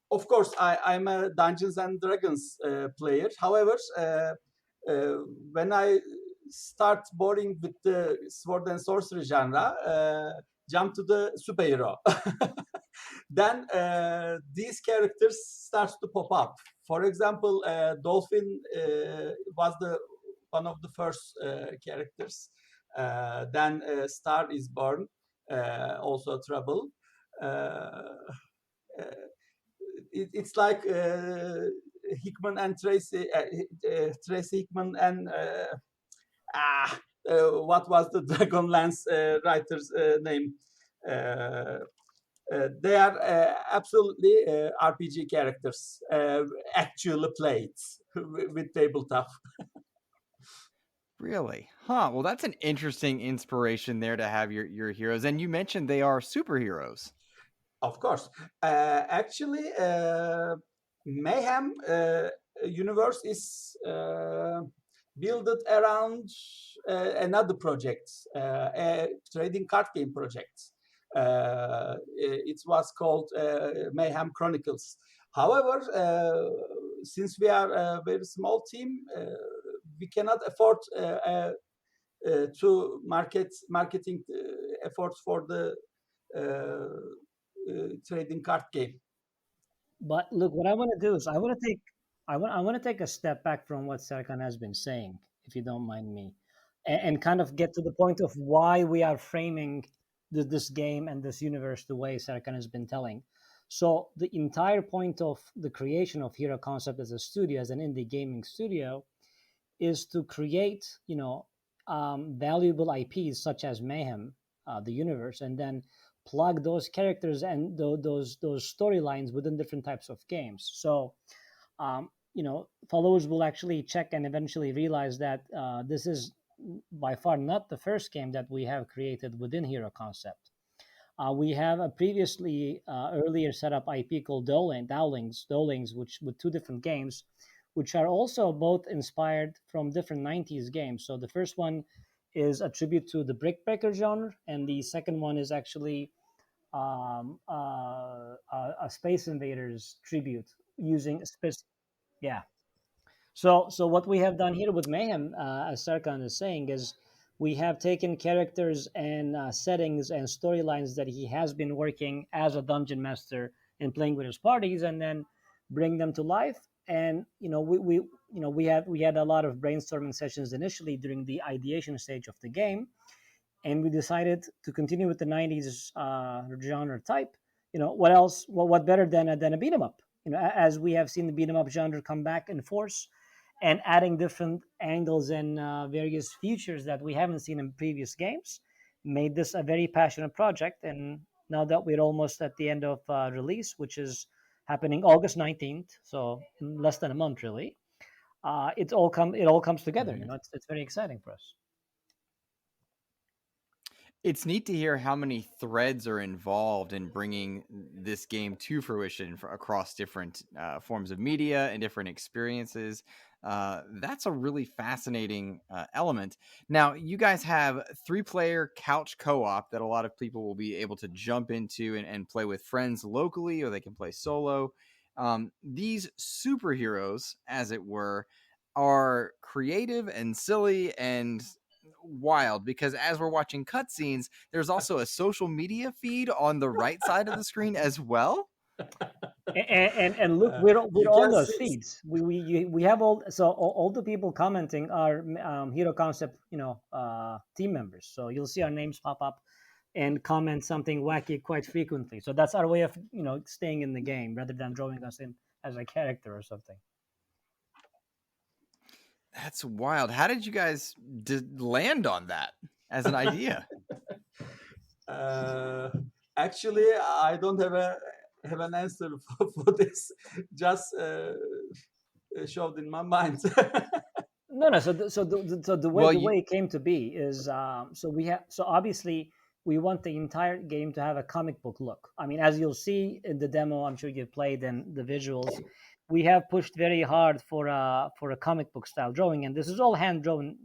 Of course, I'm a Dungeons and Dragons player. However, when I start boring with the sword and sorcery genre, jump to the superhero. Then these characters start to pop up. For example, Dolphin was one of the first characters. Then Star is born, also Trouble. It's like Hickman and Tracy Hickman and what was the Dragonlance writer's name? They are absolutely RPG characters, actually played with tabletop. Really? Huh. Well, that's an interesting inspiration there to have your heroes. And you mentioned they are superheroes. Of course. Actually, Mayhem universe is built around another project, a trading card game project. It was called Mayhem Chronicles. However, since we are a very small team, we cannot afford to marketing efforts for the trading card game. But look, what I want to do is I want to take a step back from what Serkan has been saying, if you don't mind me, and kind of get to the point of why we are framing this game and this universe the way Serkan has been telling. So the entire point of the creation of Hero Concept as a studio, as an indie gaming studio, is to create, valuable IPs such as Mayhem, the universe, and then plug those characters and those storylines within different types of games. So, followers will actually check and eventually realize that this is by far not the first game that we have created within Hero Concept. We have a previously earlier set up IP called Dowlings, which with two different games, which are also both inspired from different 90s games. So the first one is a tribute to the brick breaker genre, and the second one is actually a Space Invaders tribute using yeah. So what we have done here with Mayhem, as Sarkhan is saying, is we have taken characters and settings and storylines that he has been working as a dungeon master and playing with his parties, and then bring them to life. And we had a lot of brainstorming sessions initially during the ideation stage of the game, and we decided to continue with the 90s genre type. What else? What better than a beat 'em up? As we have seen the beat 'em up genre come back in force, and adding different angles and various features that we haven't seen in previous games, made this a very passionate project. And now that we're almost at the end of release, which is happening August 19th, so in less than a month, really, it all comes together. Mhm. It's very exciting for us. It's neat to hear how many threads are involved in bringing this game to fruition across different forms of media and different experiences. That's a really fascinating element. Now, you guys have 3-player couch co-op that a lot of people will be able to jump into and play with friends locally, or they can play solo. These superheroes, as it were, are creative and silly and wild, because as we're watching cutscenes, there's also a social media feed on the right side of the screen as well. And look, we're You on can those see- feeds. We have all the people commenting are Hero Concept team members. So you'll see our names pop up and comment something wacky quite frequently. So that's our way of staying in the game rather than drawing us in as a character or something. That's wild. How did you guys land on that as an idea? Actually, I don't have an answer for this. Just showed in my mind. No. So the way Well, the way it came to be is so obviously we want the entire game to have a comic book look. I mean, as you'll see in the demo, I'm sure you've played, and the visuals, we have pushed very hard for a comic book style drawing, and this is all hand drawn,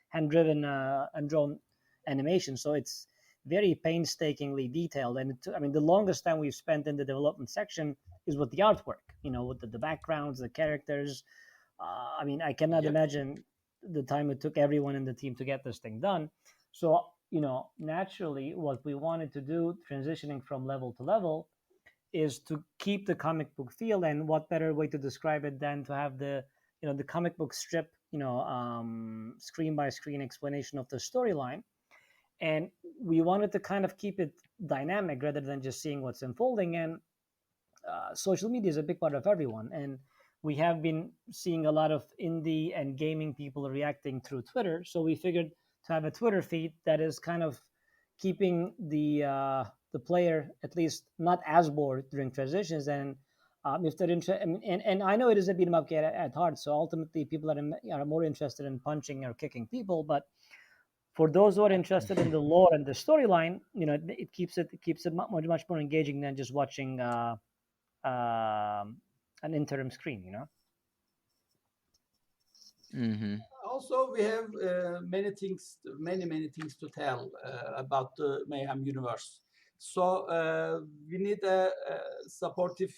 hand driven and drawn animation. So it's very painstakingly detailed, and the longest time we've spent in the development section is with the artwork, with the backgrounds, the characters. I cannot imagine the time it took everyone in the team to get this thing done. So, naturally, what we wanted to do, transitioning from level to level, is to keep the comic book feel. And what better way to describe it than to have the comic book strip, screen by screen explanation of the storyline. And we wanted to kind of keep it dynamic rather than just seeing what's unfolding. And social media is a big part of everyone, and we have been seeing a lot of indie and gaming people reacting through Twitter. So we figured to have a Twitter feed that is kind of keeping the player at least not as bored during transitions. And if they're interested, and I know it is a beat 'em up game at heart, so ultimately people are more interested in punching or kicking people. But for those who are interested in the lore and the storyline, it keeps it much more engaging than just watching an interim screen. Mm-hmm. Also, we have many things to tell about the Mayhem universe. So we need a supportive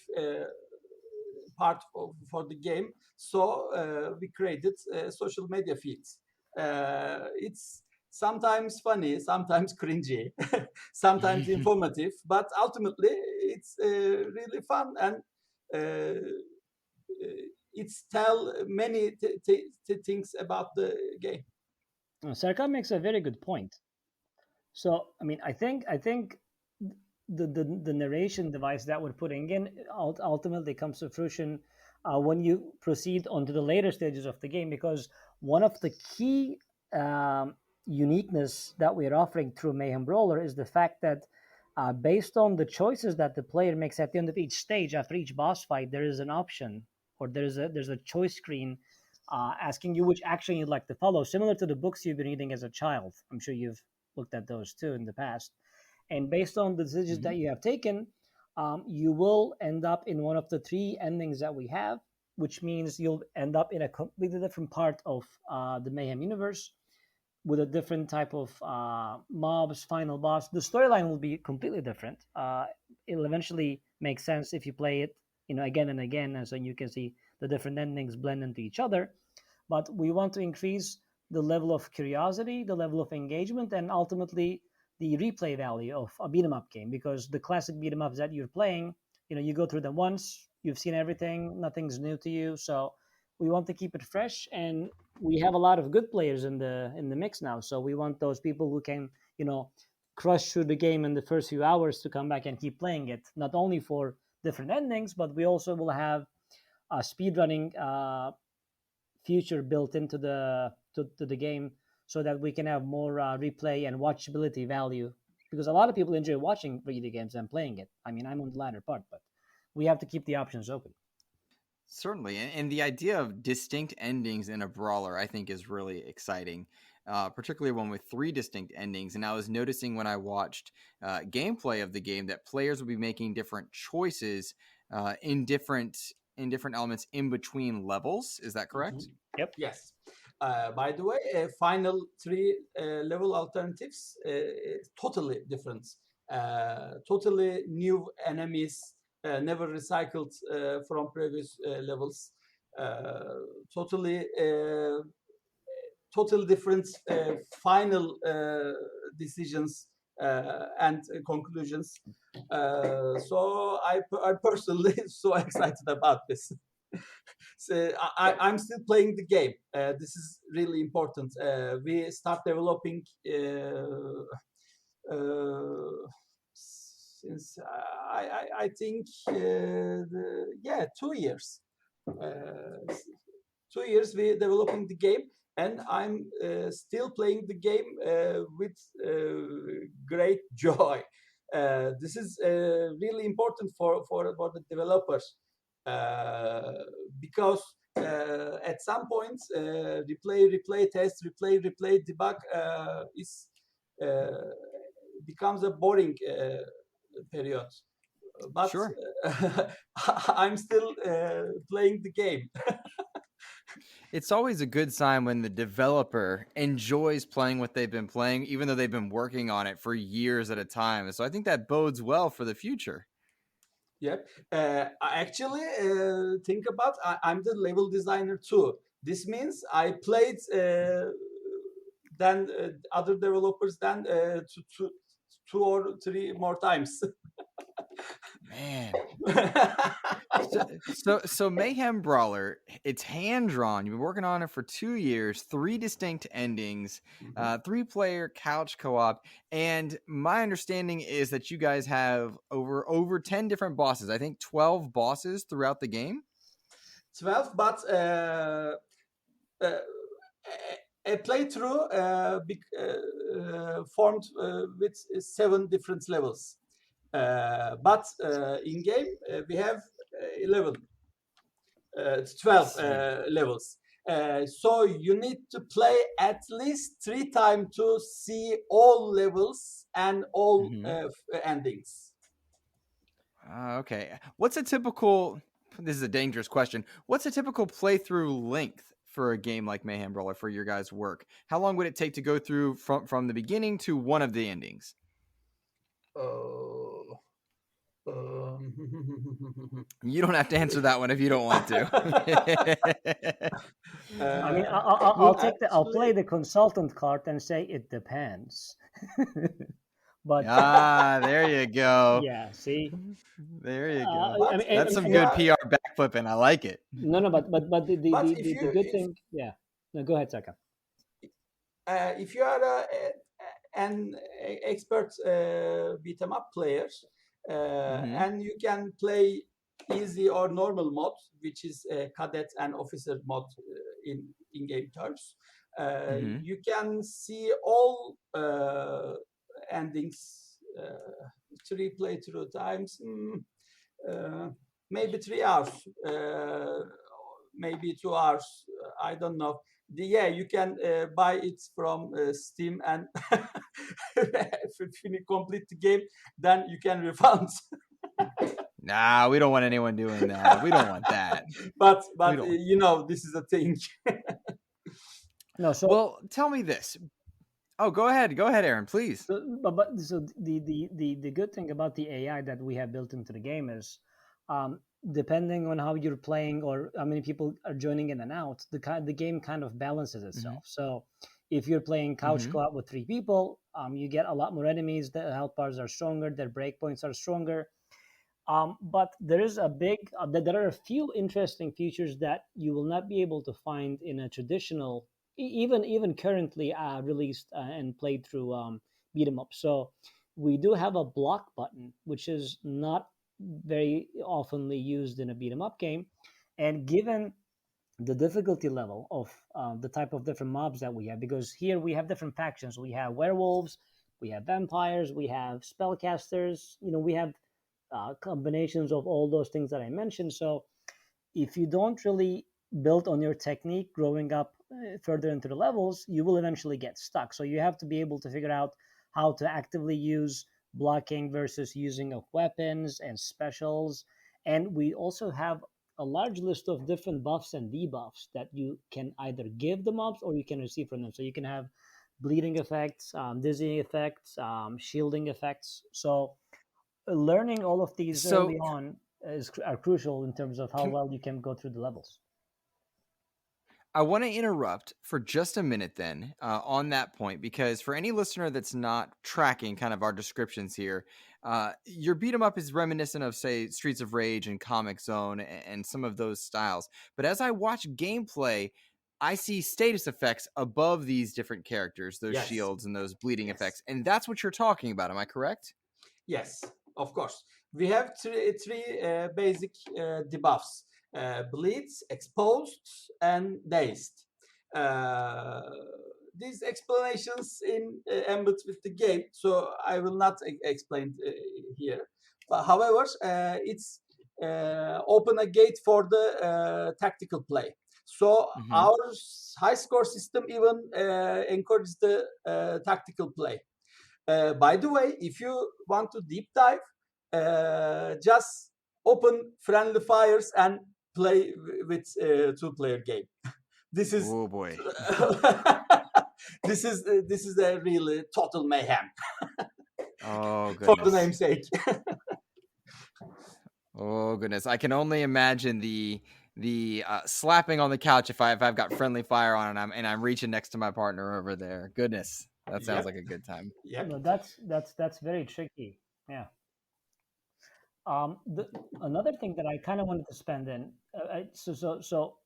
part for the game. So we created social media feeds. It's sometimes funny, sometimes cringy, sometimes informative, but ultimately it's really fun, and it's tell many things about the game. Serkan makes a very good point. So, I mean, I think the narration device that we're putting in ultimately comes to fruition when you proceed onto the later stages of the game, because one of the key uniqueness that we're offering through Mayhem Brawler is the fact that based on the choices that the player makes at the end of each stage, after each boss fight, there is an option, or there's a choice screen asking you which action you'd like to follow, similar to the books you've been reading as a child. I'm sure you've looked at those too in the past. And based on the decisions that you have taken, you will end up in one of the three endings that we have, which means you'll end up in a completely different part of the Mayhem universe with a different type of mobs, final boss. The storyline will be completely different. It'll eventually make sense if you play it, again and again, and so you can see the different endings blend into each other. But we want to increase the level of curiosity, the level of engagement, and ultimately the replay value of a beat 'em up game, because the classic beat 'em ups that you're playing, you go through them once, you've seen everything, nothing's new to you. So we want to keep it fresh, and we have a lot of good players in the mix now. So we want those people who can, crush through the game in the first few hours to come back and keep playing it, not only for different endings, but we also will have a speedrunning feature built into the game, so that we can have more replay and watchability value, because a lot of people enjoy watching video games than playing it. I mean, I'm on the latter part, but we have to keep the options open. Certainly. And the idea of distinct endings in a brawler, I think, is really exciting, particularly one with 3 distinct endings. And I was noticing when I watched gameplay of the game that players will be making different choices in different elements in between levels. Is that correct? Mm-hmm. Yep. Yes. By the way, final 3 level alternatives totally different, totally new enemies, never recycled from previous levels, totally different final decisions and conclusions. So I personally so excited about this. So I'm still playing the game. This is really important. We start developing since I think 2 years. 2 years we developing the game, and I'm still playing the game with great joy. This is really important for the developers, because at some point replay, test, replay, debug is becomes a boring period. But Sure. I'm still playing the game. It's always a good sign when the developer enjoys playing what they've been playing, even though they've been working on it for years at a time. So I think that bodes well for the future. Yep. I actually think about I'm the level designer too. This means I played than other developers than two or three more times. Man. So Mayhem Brawler, it's hand drawn. You've been working on it for 2 years, 3 distinct endings, 3-player couch co-op, and my understanding is that you guys have over 10 different bosses. I think 12 bosses throughout the game. 12, but a playthrough formed with 7 different levels. But in game we have 11, 12 levels. So you need to play at least 3 times to see all levels and all endings. Okay. What's a typical, this is a dangerous question, what's a typical playthrough length for a game like Mayhem Brawler for your guys' work? How long would it take to go through from the beginning to one of the endings? You don't have to answer that one if you don't want to. I mean, I'll play the consultant card and say it depends. But there you go. yeah, see, There you go. I mean, That's some good PR backflipping. I like it. No, but the good thing, yeah. No, go ahead, Saka. If you are an expert beat 'em up player, and you can play easy or normal mode, which is cadet and officer mode in game terms, you can see all endings, 3 playthrough times, maybe 3 hours, maybe 2 hours, I don't know. You can buy it from Steam, and if you complete the game, then you can refund. Nah, we don't want anyone doing that. We don't want that. But this is a thing. No, so well, tell me this. Oh, go ahead, Aaron, please. So the good thing about the AI that we have built into the game is, depending on how you're playing or how many people are joining in and out, the game kind of balances itself. So if you're playing couch co-op with 3 people, you get a lot more enemies. The health bars are stronger, their breakpoints are stronger. But there is there are a few interesting features that you will not be able to find in a traditional, even currently released and played through beat 'em up. So we do have a block button, which is not very oftenly used in a beat 'em up game, and given the difficulty level of the type of different mobs that we have, because here we have different factions. We have werewolves, we have vampires, we have spellcasters. We have combinations of all those things that I mentioned. So if you don't really build on your technique growing up further into the levels, you will eventually get stuck. So you have to be able to figure out how to actively use blocking versus using of weapons and specials. And we also have a large list of different buffs and debuffs that you can either give the mobs or you can receive from them. So you can have bleeding effects, dizzying effects, shielding effects. So learning all of these early on are crucial in terms of how well you can go through the levels. I want to interrupt for just a minute then on that point, because for any listener that's not tracking kind of our descriptions here, your beat 'em up is reminiscent of, say, Streets of Rage and Comic Zone and some of those styles. But as I watch gameplay, I see status effects above these different characters, those shields and those bleeding effects. And that's what you're talking about. Am I correct? Yes, of course. We have three basic debuffs. Bleeds, exposed, and dazed. These explanations embedded with the game, so I will not explain here. But however, it's open a gate for the tactical play. So our high score system even encourages the tactical play. By the way, if you want to deep dive, just open friendly fires and play with 2-player game. This is oh boy. this is a really total mayhem. Oh goodness. For the namesake. Oh goodness, I can only imagine the slapping on the couch if I've got friendly fire on and I'm reaching next to my partner over there. Goodness, that sounds like a good time. Yeah, no, that's very tricky. Yeah. Another thing that I kind of wanted to spend in, so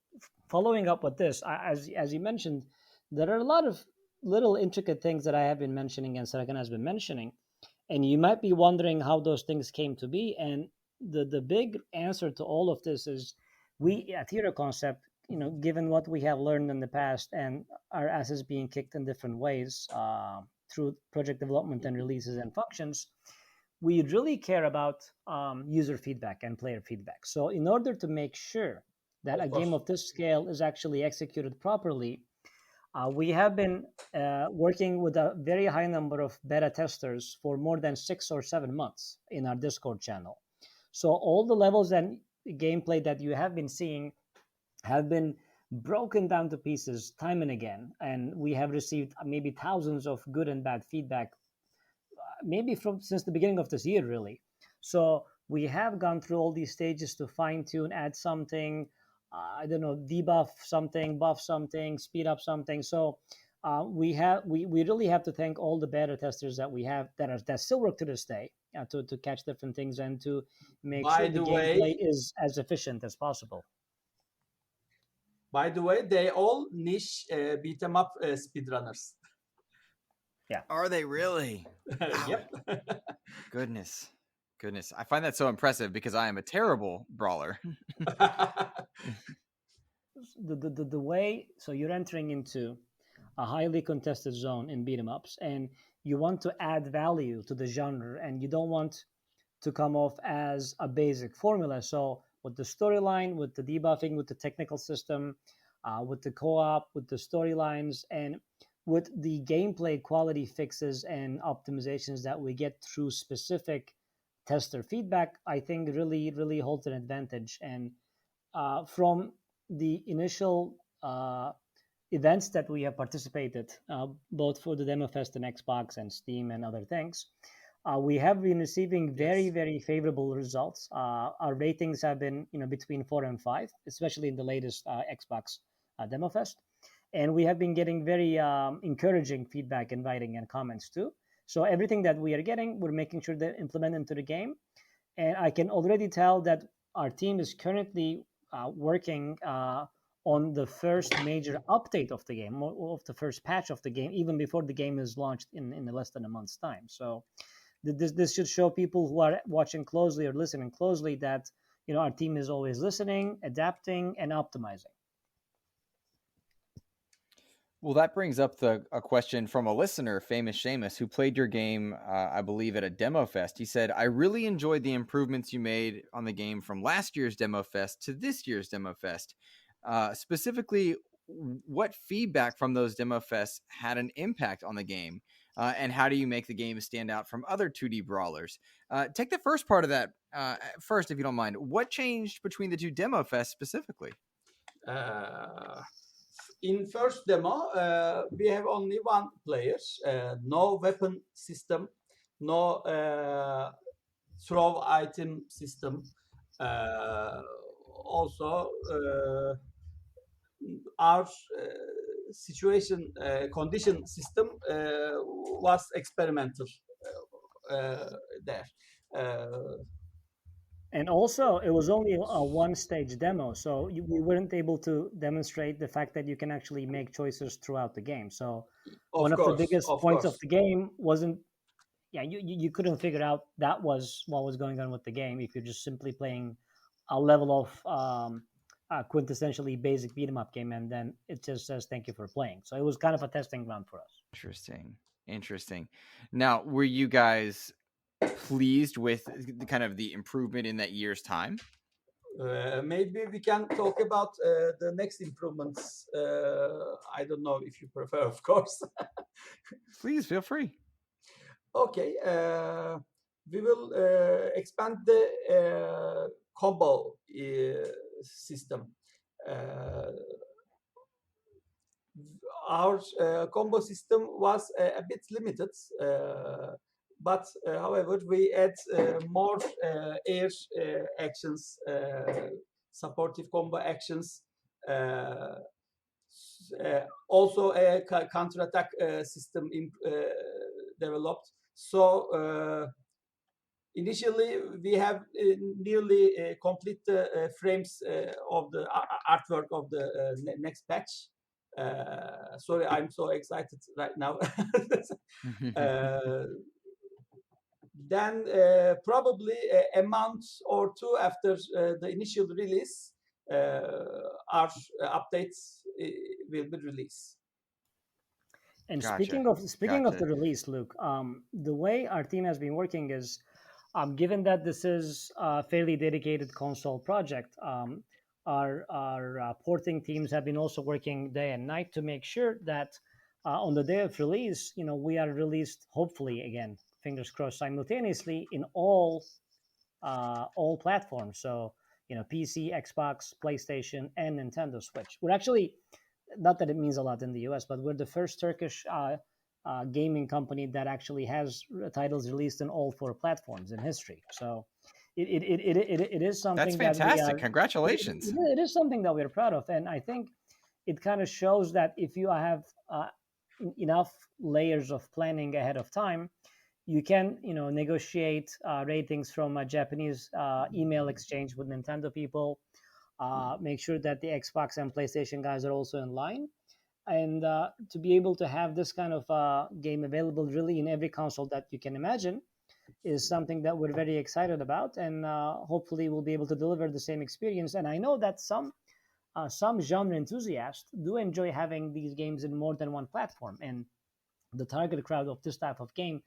following up with this, as you mentioned, there are a lot of little intricate things that I have been mentioning and Serkan has been mentioning, and you might be wondering how those things came to be. And the big answer to all of this is we at Hero Concept, given what we have learned in the past and our asses being kicked in different ways through project development and releases and functions, we really care about user feedback and player feedback. So in order to make sure that a game of this scale is actually executed properly, we have been working with a very high number of beta testers for more than 6 or 7 months in our Discord channel. So all the levels and gameplay that you have been seeing have been broken down to pieces time and again. And we have received maybe thousands of good and bad feedback, maybe since the beginning of this year, really. So we have gone through all these stages to fine tune, add something, I don't know, debuff something, buff something, speed up something. So we really have to thank all the beta testers that we have that still work to this day to catch different things and to make By sure the the gameplay way, is as efficient as possible. they all niche beat 'em up speedrunners. Are they really? Yep. Goodness. I find that so impressive because I am a terrible brawler. The way, so you're entering into a highly contested zone in beat 'em ups, and you want to add value to the genre, and you don't want to come off as a basic formula. So with the storyline, with the debuffing, with the technical system, with the co-op, with the storylines, and with the gameplay quality fixes and optimizations that we get through specific tester feedback, I think really holds an advantage. And from the initial events that we have participated, both for the Demo Fest and Xbox and Steam and other things, we have been receiving very favorable results. Our ratings have been between 4 and 5, especially in the latest Xbox Demo Fest. And we have been getting very encouraging feedback and writing and comments too. So everything that we are getting, we're making sure to implement into the game. And I can already tell that our team is currently working on the first major update of the game, of the first patch of the game, even before the game is launched in less than a month's time. So this should show people who are watching closely or listening closely that our team is always listening, adapting, and optimizing. Well, that brings up a question from a listener, Famous Seamus, who played your game, I believe, at a Demo Fest. He said, I really enjoyed the improvements you made on the game from last year's Demo Fest to this year's Demo Fest. Specifically, what feedback from those Demo Fests had an impact on the game? And how do you make the game stand out from other 2D brawlers? Take the first part of that first, if you don't mind. What changed between the two Demo Fests specifically? In first demo, we have only one player, no weapon system, no throw item system. Also, our situation condition system was experimental there. And also, it was only a one-stage demo, so we weren't able to demonstrate the fact that you can actually make choices throughout the game. So one of the biggest points of the game wasn't, you couldn't figure out that was what was going on with the game if you're just simply playing a level of quintessentially basic beat 'em up game, and then it just says thank you for playing. So it was kind of a testing ground for us. Interesting. Now, were you guys pleased with the improvement in that year's time? Maybe we can talk about the next improvements. I don't know if you prefer, of course. Please feel free. Okay, we will expand the combo system. Our combo system was a bit limited, but however, we add more air actions, supportive combo actions, also a counter-attack system developed. So initially, we have nearly complete the frames of the artwork of the next patch. Sorry, I'm so excited right now. Then probably a month or two after the initial release, our updates will be released. And speaking of the release, Luke, the way our team has been working is, given that this is a fairly dedicated console project, our porting teams have been also working day and night to make sure that on the day of release, we are released, hopefully, again, fingers crossed, simultaneously in all platforms. So, PC, Xbox, PlayStation, and Nintendo Switch. We're actually, not that it means a lot in the US, but we're the first Turkish gaming company that actually has titles released in all 4 platforms in history. So it is something That's that fantastic. Congratulations. it is something that we're proud of, and I think it kind of shows that if you have enough layers of planning ahead of time, you can negotiate ratings from a Japanese email exchange with Nintendo people. Make sure that the Xbox and PlayStation guys are also in line, and to be able to have this kind of game available really in every console that you can imagine is something that we're very excited about, and hopefully we'll be able to deliver the same experience. And I know that some genre enthusiasts do enjoy having these games in more than one platform, and the target crowd of this type of game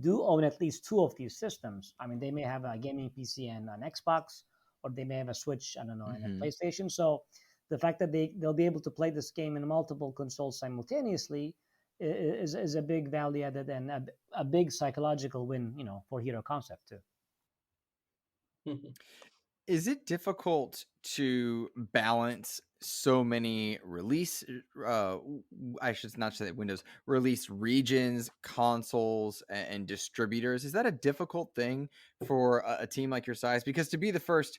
do own at least two of these systems. I mean, they may have a gaming PC and an Xbox, or they may have a Switch, I don't know, and a PlayStation. So the fact that they'll be able to play this game in multiple consoles simultaneously is a big value added and a big psychological win, for Hero Concept too. Is it difficult to balance so many release, I should not say Windows, release regions, consoles, and distributors? Is that a difficult thing for a team like your size? Because to be the first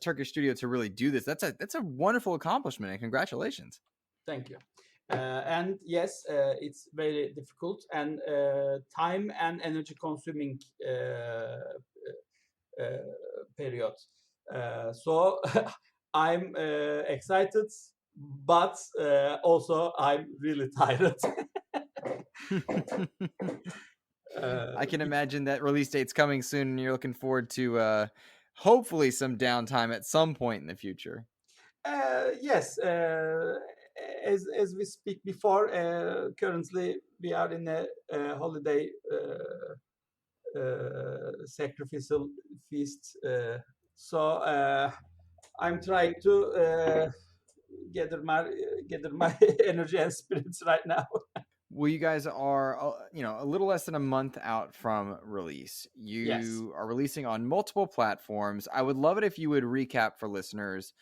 Turkish studio to really do this, that's a wonderful accomplishment, and congratulations. Thank you. And yes, it's very difficult and time and energy consuming period. So I'm excited, but also I'm really tired. I can imagine that release date's coming soon, and you're looking forward to hopefully some downtime at some point in the future. Yes, as we speak before, currently we are in a holiday sacrificial feast. So I'm trying to gather my energy and spirits right now. Well, you guys are, a little less than a month out from release. Yes. You are releasing on multiple platforms. I would love it if you would recap for listeners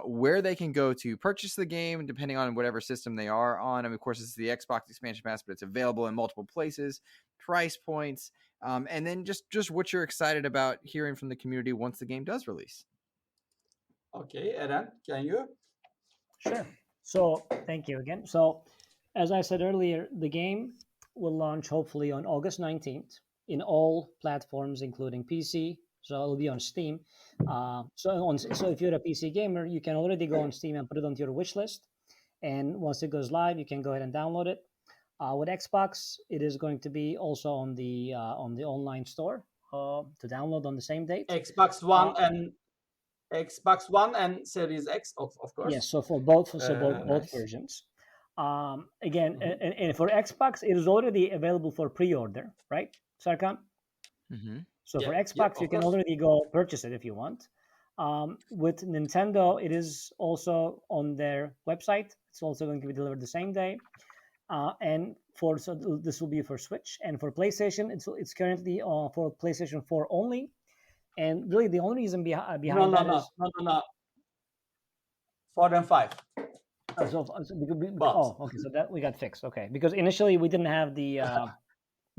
where they can go to purchase the game, depending on whatever system they are on. I mean, of course, it's the Xbox Expansion Pass, but it's available in multiple places, price points, and then just what you're excited about hearing from the community once the game does release. Okay, Eren, can you? Sure. So thank you again. So as I said earlier, the game will launch hopefully on August 19th in all platforms, including PC. So it'll be on Steam. So if you're a PC gamer, you can already go on Steam and put it onto your wish list. And once it goes live, you can go ahead and download it. With Xbox, it is going to be also on the online store to download on the same date. Xbox One and Series X, of course. Yes, so for both Nice. versions. Again, and for Xbox, it is already available for pre-order, right, Sarkhan? So for Xbox, you can already go purchase it if you want. With Nintendo, it is also on their website. It's also going to be delivered the same day. And this will be for Switch, and for PlayStation, it's currently for PlayStation 4 only. And really, the only reason behind that is no. 4 and 5. Okay, so that we got fixed. Okay, because initially we didn't have the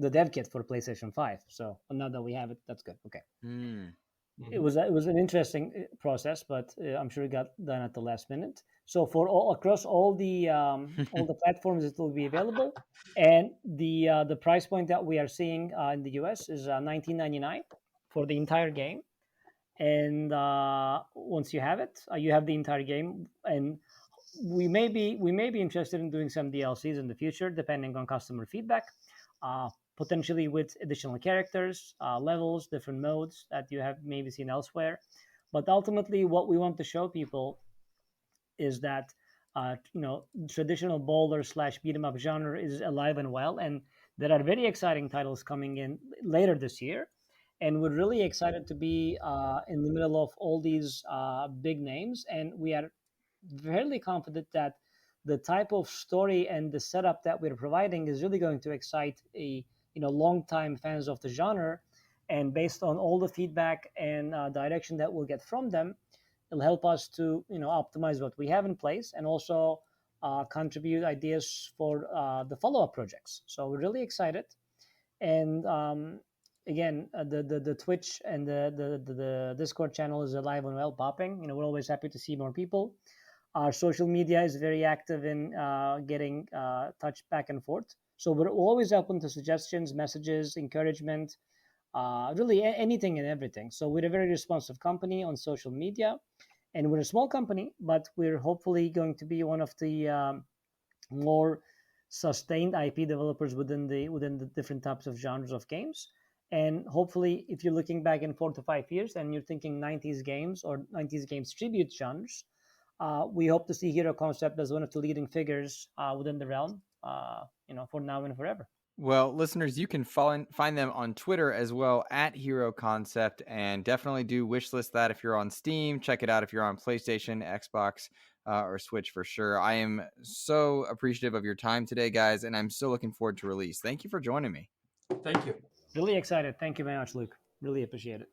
dev kit for PlayStation 5. So now that we have it, that's good. Okay. It was an interesting process, but I'm sure it got done at the last minute. So for across all the platforms, it will be available, and the price point that we are seeing in the US is $19.99 for the entire game. And once you have it, you have the entire game, and we may be interested in doing some DLCs in the future, depending on customer feedback. Potentially with additional characters, levels, different modes that you have maybe seen elsewhere. But ultimately, what we want to show people is that traditional bowler / beat 'em up genre is alive and well, and there are very exciting titles coming in later this year. And we're really excited to be in the middle of all these big names, and we are fairly confident that the type of story and the setup that we're providing is really going to excite long-time fans of the genre. And based on all the feedback and direction that we'll get from them, it'll help us to optimize what we have in place, and also contribute ideas for the follow-up projects. So we're really excited, and again, the Twitch and the Discord channel is alive and well, popping. We're always happy to see more people. Our social media is very active in getting touch back and forth. So we're always open to suggestions, messages, encouragement, really anything and everything. So we're a very responsive company on social media, and we're a small company, but we're hopefully going to be one of the more sustained IP developers within the different types of genres of games. And hopefully, if you're looking back in 4 to 5 years and you're thinking 90s games or 90s games tribute genres, we hope to see Hero Concept as one of the leading figures within the realm, for now and forever. Well, listeners, you can find them on Twitter as well at Hero Concept, and definitely do wishlist that if you're on Steam. Check it out if you're on PlayStation, Xbox, or Switch for sure. I am so appreciative of your time today, guys, and I'm so looking forward to release. Thank you for joining me. Thank you. Really excited. Thank you very much, Luke. Really appreciate it.